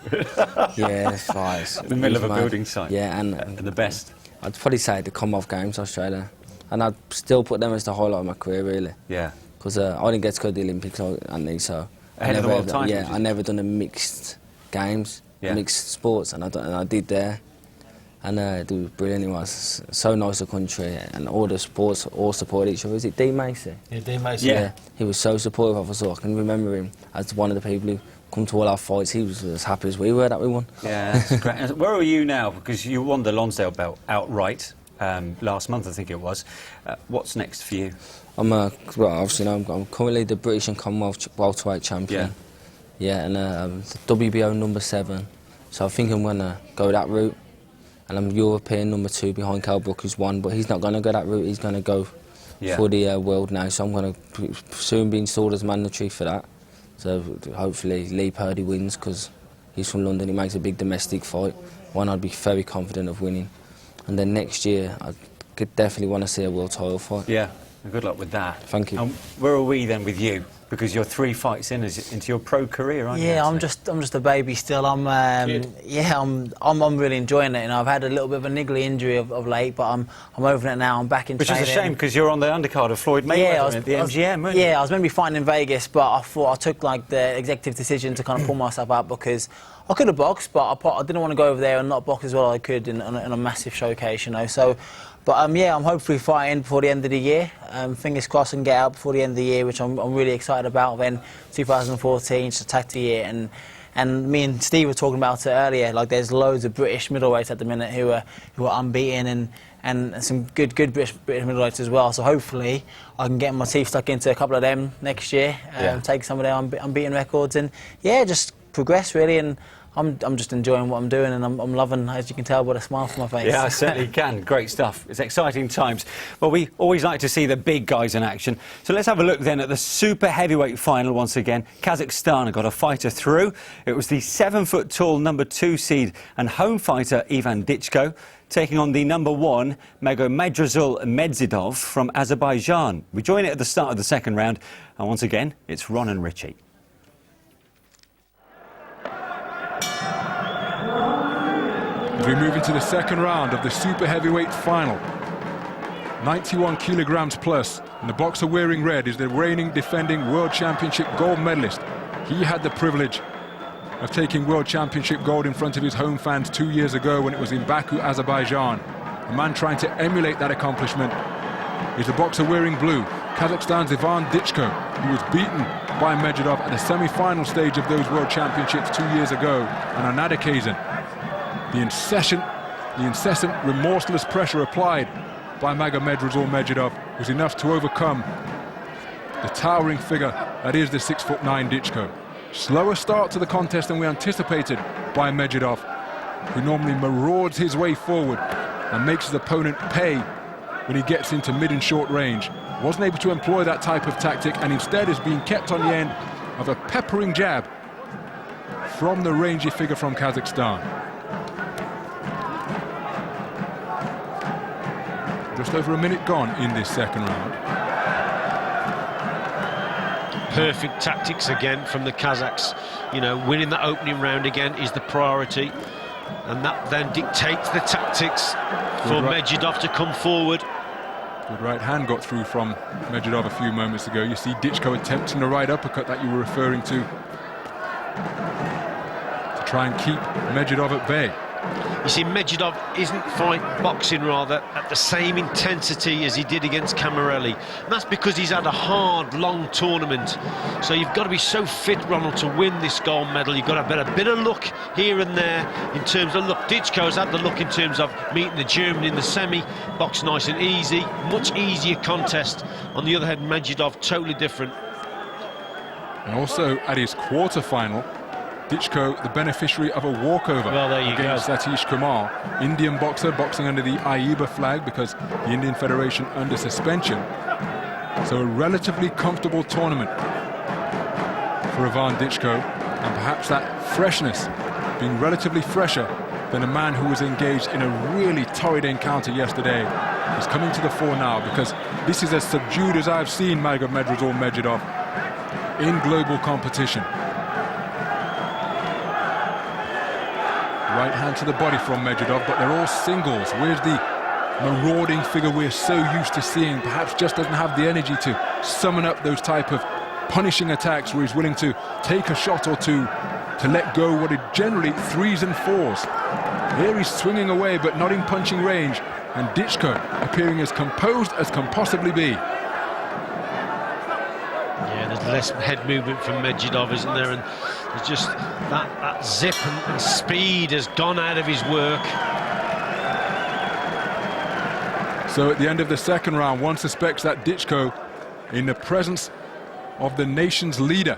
Yeah, it's fine. In the middle of a building site. Yeah, and the best. I'd probably say the Commonwealth Games, Australia, and I'd still put them as the highlight of my career, really. Yeah. Because I didn't get to go to the Olympics, so ahead of the world title. Yeah, I never done a mixed games, mixed sports, and I did there, and it was brilliant. It was so nice a country, and all the sports all support each other. Is it Dean Macy? Yeah, Dean Macy. Yeah, he was so supportive of us all. I can remember him as one of the people who come to all our fights. He was as happy as we were that we won. Yeah, that's great. Where are you now? Because you won the Lonsdale belt outright last month, I think it was. What's next for you? I'm obviously, I'm currently the British and Commonwealth welterweight champion. Yeah, and the WBO number 7. So I think I'm gonna go that route. And I'm European number 2 behind Cal Brook, who's 1, but he's not gonna go that route. He's gonna go for the world now. So I'm gonna soon be installed as mandatory for that. So hopefully Lee Purdy wins because he's from London. He makes a big domestic fight. One I'd be very confident of winning. And then next year I could definitely want to see a world title fight. Yeah. Good luck with that. Thank you. Where are we then with you? Because you're 3 fights into your pro career, aren't you? Yeah, I'm just a baby still. I'm really enjoying it. I've had a little bit of a niggly injury of late, but I'm over it now. I'm back in training. Which is a shame because you're on the undercard of Floyd Mayweather at the MGM, weren't you? Yeah, I was meant to be fighting in Vegas, but I thought I took the executive decision to kind of pull myself out because I could have boxed, but I didn't want to go over there and not box as well as I could in a massive showcase, So. But I'm hopefully fighting before the end of the year. Fingers crossed and get out before the end of the year, which I'm really excited about. Then 2014, just attack the year, and me and Steve were talking about it earlier. There's loads of British middleweights at the minute who are unbeaten, and some good British middleweights as well. So hopefully I can get my teeth stuck into a couple of them next year, take some of their unbeaten records, and just progress really. And I'm just enjoying what I'm doing, and I'm loving, as you can tell, by the smile from my face. Yeah, I certainly can. Great stuff. It's exciting times. Well, we always like to see the big guys in action. So let's have a look then at the super heavyweight final once again. Kazakhstan got a fighter through. It was the 7-foot-tall number 2 seed and home fighter Ivan Dichko taking on the number 1 Magomedrazul Medzidov from Azerbaijan. We join it at the start of the second round, and once again, it's Ron and Richie. As we move into the second round of the super heavyweight final, 91 kilograms plus, and the boxer wearing red is the reigning defending world championship gold medalist. He had the privilege of taking world championship gold in front of his home fans 2 years ago when it was in Baku, Azerbaijan. A man trying to emulate that accomplishment is the boxer wearing blue, Kazakhstan's Ivan Dichko, who was beaten by Medvedev at the semi-final stage of those world championships 2 years ago. And on that occasion, the incessant, remorseless pressure applied by Magomedrazul Medvedev was enough to overcome the towering figure that is the 6'9" Dichko. Slower start to the contest than we anticipated by Medvedev, who normally marauds his way forward and makes his opponent pay when he gets into mid and short range. Wasn't able to employ that type of tactic, and instead is being kept on the end of a peppering jab from the rangy figure from Kazakhstan. Just over a minute gone in this second round. Perfect tactics again from the Kazakhs. Winning the opening round again is the priority, and that then dictates the tactics for Medvedev to come forward. Good right hand got through from Medvedev a few moments ago. You see Dichko attempting the right uppercut that you were referring to try and keep Medvedev at bay. You see, Medvedev isn't boxing at the same intensity as he did against Camarelli. And that's because he's had a hard, long tournament. So you've got to be so fit, Ronald, to win this gold medal. You've got to have a bit of luck here and there in terms of luck. Dichko's had the luck in terms of meeting the German in the semi, box nice and easy, much easier contest. On the other hand, Medvedev, totally different. And also at his quarter-final, Ditchko, the beneficiary of a walkover against Satish Kumar, Indian boxer boxing under the AIBA flag because the Indian Federation under suspension. So a relatively comfortable tournament for Ivan Ditchko, and perhaps that freshness being relatively fresher than a man who was engaged in a really torrid encounter yesterday. He's coming to the fore now because this is as subdued as I've seen Magomedrazul Medvedov in global competition. Right hand to the body from Medvedov, but they're all singles. Where's the marauding figure we're so used to seeing? Perhaps just doesn't have the energy to summon up those type of punishing attacks where he's willing to take a shot or two to let go what are generally 3s and 4s. Here he's swinging away but not in punching range, and Ditchko appearing as composed as can possibly be. Yeah, there's less head movement from Medvedov, isn't there? And there's just that zip and speed has gone out of his work. So at the end of the second round, one suspects that Ditchko, in the presence of the nation's leader,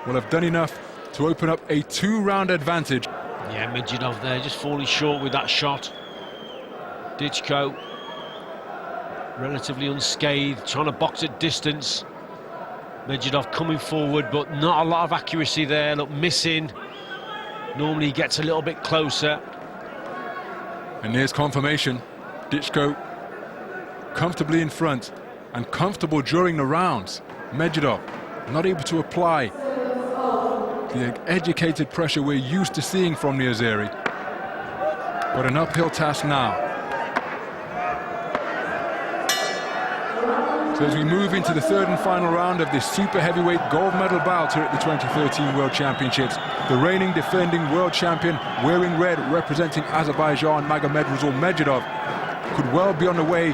will have done enough to open up a 2-round advantage. Yeah, Medvedov there just falling short with that shot. Ditchko relatively unscathed, trying to box at distance. Medvedov coming forward, but not a lot of accuracy there. Look, missing. Normally he gets a little bit closer. And there's confirmation. Ditchko comfortably in front and comfortable during the rounds. Medvedov not able to apply the educated pressure we're used to seeing from the Azeri. But an uphill task now. So as we move into the third and final round of this super heavyweight gold medal bout here at the 2013 World Championships, the reigning defending world champion, wearing red, representing Azerbaijan, Magomedrazul Medvedov, could well be on the way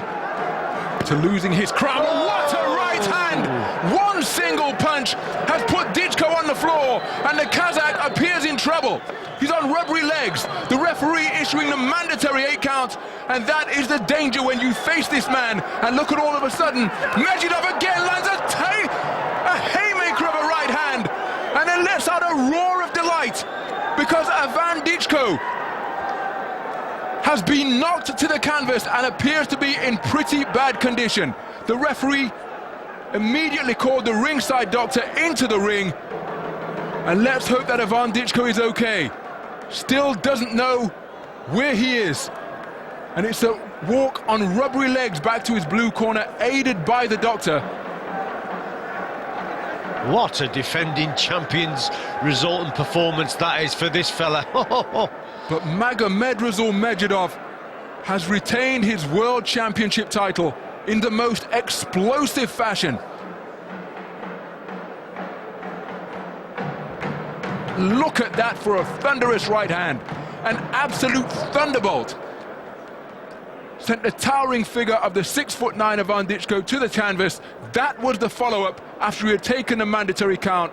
to losing his crown. What a right hand! One single punch has put Ditchko on the floor, and the Kazakh appears in trouble. He's on rubbery legs. The referee issuing the mandatory 8 count, and that is the danger when you face this man. And look at all of a sudden, Medvedov again lands a haymaker of a right hand, and then lets out a roar of delight because Ivan Ditchko has been knocked to the canvas and appears to be in pretty bad condition. The referee immediately called the ringside doctor into the ring, and let's hope that Ivan Ditchko is okay. Still doesn't know where he is, and it's a walk on rubbery legs back to his blue corner, aided by the doctor. What a defending champion's result and performance that is for this fella. But Magomedrazul Medvedov has retained his world championship title in the most explosive fashion. Look at that for a thunderous right hand. An absolute thunderbolt. Sent the towering figure of the 6'9" Ivan Ditchko to the canvas. That was the follow-up after he had taken the mandatory count.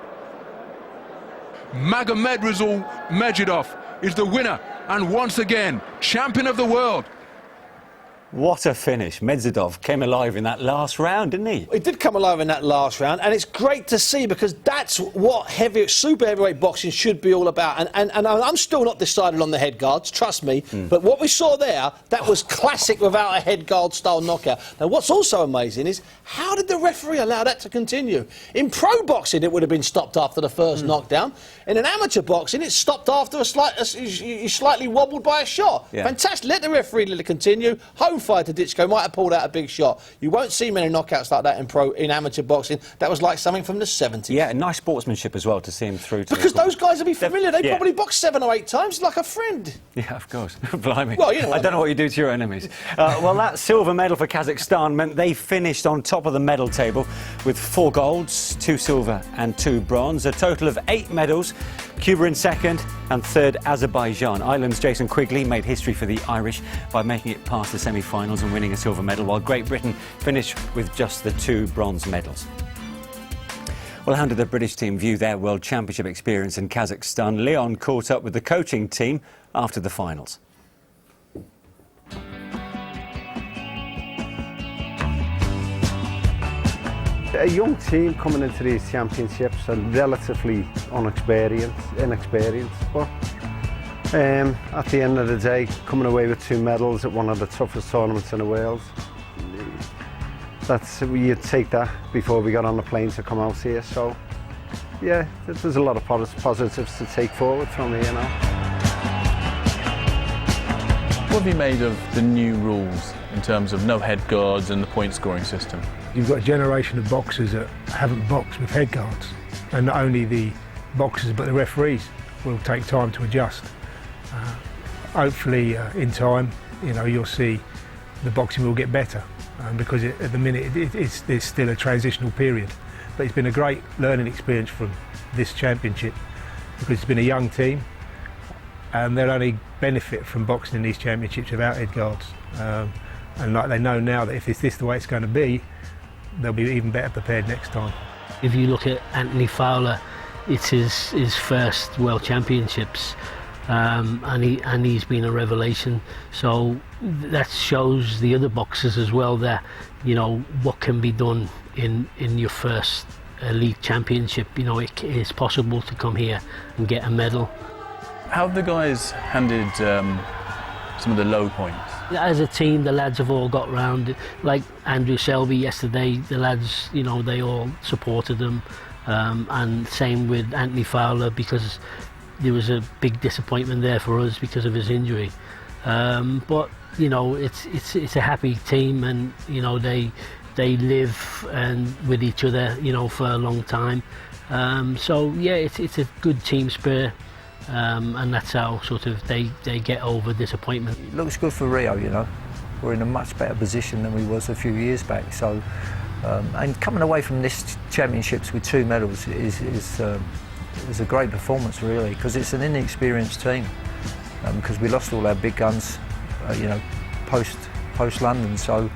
Magomedrazul Medvedov is the winner, and once again, champion of the world. What a finish. Medvedov came alive in that last round, didn't he? He did come alive in that last round, and it's great to see because that's what super heavyweight boxing should be all about. And I'm still not decided on the head guards, trust me, but what we saw there, that was classic without a head guard style knockout. Now, what's also amazing is how did the referee allow that to continue? In pro boxing, it would have been stopped after the first knockdown. In an amateur boxing, it's stopped after you slightly wobbled by a shot. Yeah. Fantastic. Let the referee let it continue. Home fire to Ditchko, might have pulled out a big shot. You won't see many knockouts like that in amateur boxing. That was like something from the 70s. Yeah, nice sportsmanship as well to see him through. Because those guys will be familiar. They probably boxed 7 or 8 times like a friend. Yeah, of course. Blimey. Well, you know I don't know what you do to your enemies. Well, that silver medal for Kazakhstan meant they finished on top of the medal table with 4 golds, 2 silver and 2 bronze. A total of 8 medals. Cuba in second and third Azerbaijan. Ireland's Jason Quigley made history for the Irish by making it past the semi-finals and winning a silver medal, while Great Britain finished with just the 2 bronze medals. Well, how did the British team view their World Championship experience in Kazakhstan? Leon caught up with the coaching team after the finals. A young team coming into these championships are relatively inexperienced, but at the end of the day, coming away with 2 medals at one of the toughest tournaments in the world, you'd take that before we got on the plane to come out here. So yeah, there's a lot of positives to take forward from here now. What have you made of the new rules in terms of no head guards and the point scoring system? You've got a generation of boxers that haven't boxed with head guards, and not only the boxers but the referees will take time to adjust. Hopefully in time, you'll see the boxing will get better, because at the minute it's still a transitional period. But it's been a great learning experience from this championship, because it's been a young team and they'll only benefit from boxing in these championships without head guards. And like they know now that if it's this the way it's going to be, they'll be even better prepared next time. If you look at Anthony Fowler, it's his first World Championships, and he's been a revelation. So that shows the other boxers as well that what can be done in your first elite championship. It is possible to come here and get a medal. How have the guys handled some of the low points? As a team, the lads have all got round. Like Andrew Selby yesterday, the lads, they all supported him, and same with Anthony Fowler, because there was a big disappointment there for us because of his injury. But it's a happy team, and they live with each other, for a long time. So yeah, it's a good team spirit. And that's how sort of they get over disappointment. It looks good for Rio, We're in a much better position than we was a few years back. So, and coming away from this championships with 2 medals is a great performance, really, because it's an inexperienced team. Because we lost all our big guns, post London. So,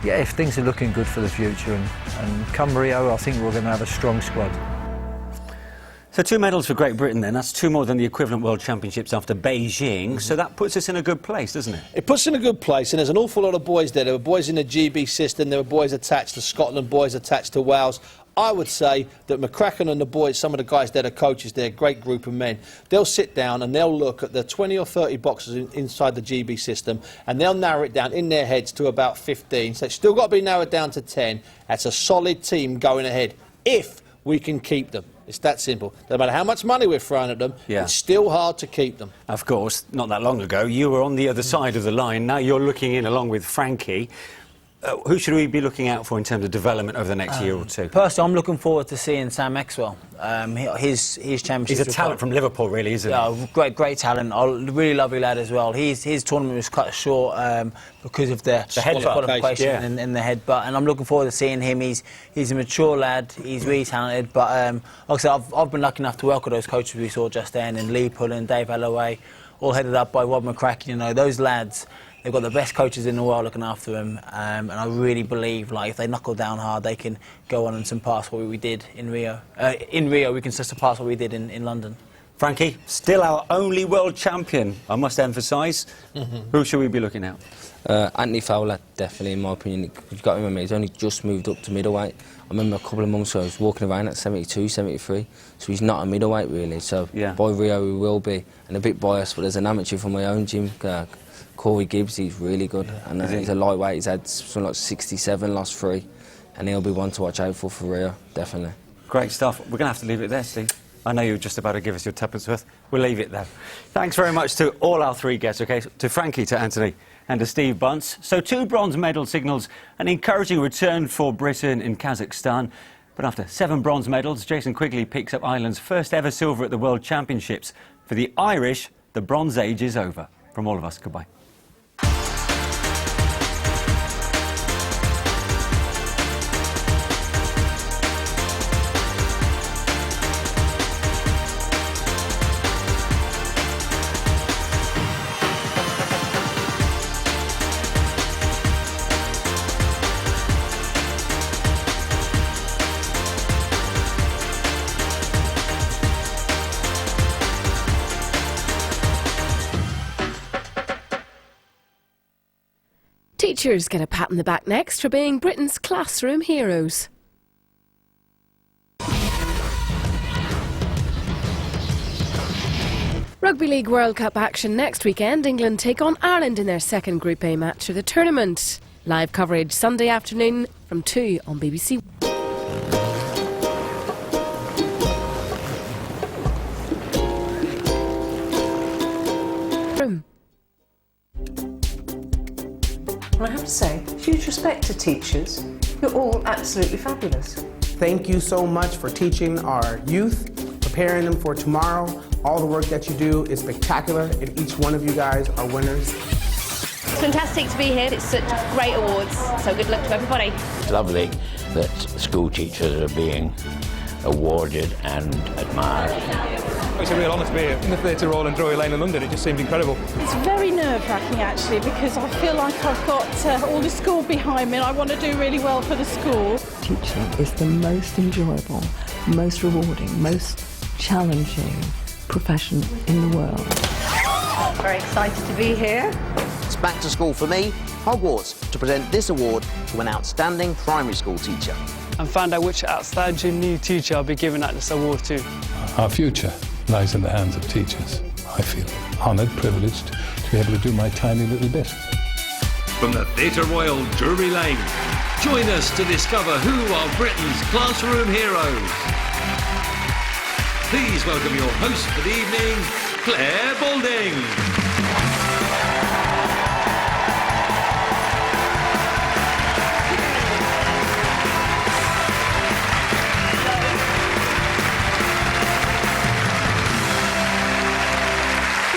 yeah, if things are looking good for the future, and come Rio, I think we're going to have a strong squad. So 2 medals for Great Britain then, that's 2 more than the equivalent World Championships after Beijing, so that puts us in a good place, doesn't it? It puts us in a good place, and there's an awful lot of boys there. There were boys in the GB system, there were boys attached to Scotland, boys attached to Wales. I would say that McCracken and the boys, some of the guys there, the coaches, they're a great group of men. They'll sit down and they'll look at the 20 or 30 boxers inside the GB system, and they'll narrow it down in their heads to about 15. So it's still got to be narrowed down to 10. That's a solid team going ahead, if we can keep them. It's that simple. No matter how much money we're throwing at them, it's still hard to keep them. Of course, not that long ago, you were on the other side of the line. Now you're looking in along with Frankie. Who should we be looking out for in terms of development over the next year or 2? Personally, I'm looking forward to seeing Sam Maxwell. His championship. He's a talent from Liverpool, really, isn't he? Yeah, great talent. Really lovely lad as well. His tournament was cut short because of the head qualification in the headbutt, and I'm looking forward to seeing him. He's a mature lad. He's really talented. But like I said, I've been lucky enough to work with those coaches we saw just then, and Lee Pullen, Dave Alloway, all headed up by Rob McCracken. Those lads. They've got the best coaches in the world looking after them, and I really believe, if they knuckle down hard, they can go on and surpass what we did in Rio. In Rio, we can surpass what we did in London. Frankie, still our only world champion, I must emphasise. Who should we be looking at? Anthony Fowler, definitely, in my opinion. You've got to remember, he's only just moved up to middleweight. I remember a couple of months ago, I was walking around at 72, 73, so he's not a middleweight, really. So by Rio, he will be, and a bit biased, but there's an amateur from my own gym, Corey Gibbs, he's really good, and he's a lightweight. He's had something like 67, lost 3, and he'll be one to watch out for Rio, definitely. Great stuff. We're going to have to leave it there, Steve. I know you were just about to give us your tuppence worth. We'll leave it there. Thanks very much to all our 3 guests, OK? To Frankie, to Anthony, and to Steve Bunce. So 2 bronze medal signals an encouraging return for Britain in Kazakhstan. But after 7 bronze medals, Jason Quigley picks up Ireland's first ever silver at the World Championships. For the Irish, the Bronze Age is over. From all of us, goodbye. Teachers get a pat on the back next for being Britain's classroom heroes. Rugby League World Cup action next weekend. England take on Ireland in their second Group A match of the tournament. Live coverage Sunday afternoon from 2 on BBC. I have to say, huge respect to teachers. You're all absolutely fabulous. Thank you so much for teaching our youth, preparing them for tomorrow. All the work that you do is spectacular, and each one of you guys are winners. It's fantastic to be here. It's such great awards, so good luck to everybody. It's lovely that school teachers are being awarded and admired. It's a real honour to be here in the Theatre Royal in Drury Lane in London. It just seemed incredible. It's very nerve-wracking actually, because I feel like I've got all the school behind me and I want to do really well for the school. Teaching is the most enjoyable, most rewarding, most challenging profession in the world. Very excited to be here. It's back to school for me, Hogwarts, to present this award to an outstanding primary school teacher. And find out which outstanding new teacher I'll be giving out this award to. Our future lies in the hands of teachers. I feel honoured, privileged to be able to do my tiny little bit. From the Theatre Royal, Drury Lane, join us to discover who are Britain's classroom heroes. Please welcome your host for the evening, Claire Balding.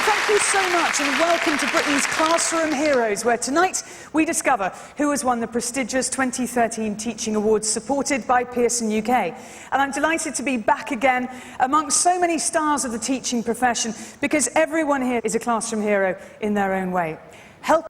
Thank you so much and welcome to Britain's Classroom Heroes, where tonight we discover who has won the prestigious 2013 Teaching Awards supported by Pearson UK. And I'm delighted to be back again amongst so many stars of the teaching profession, because everyone here is a classroom hero in their own way. Help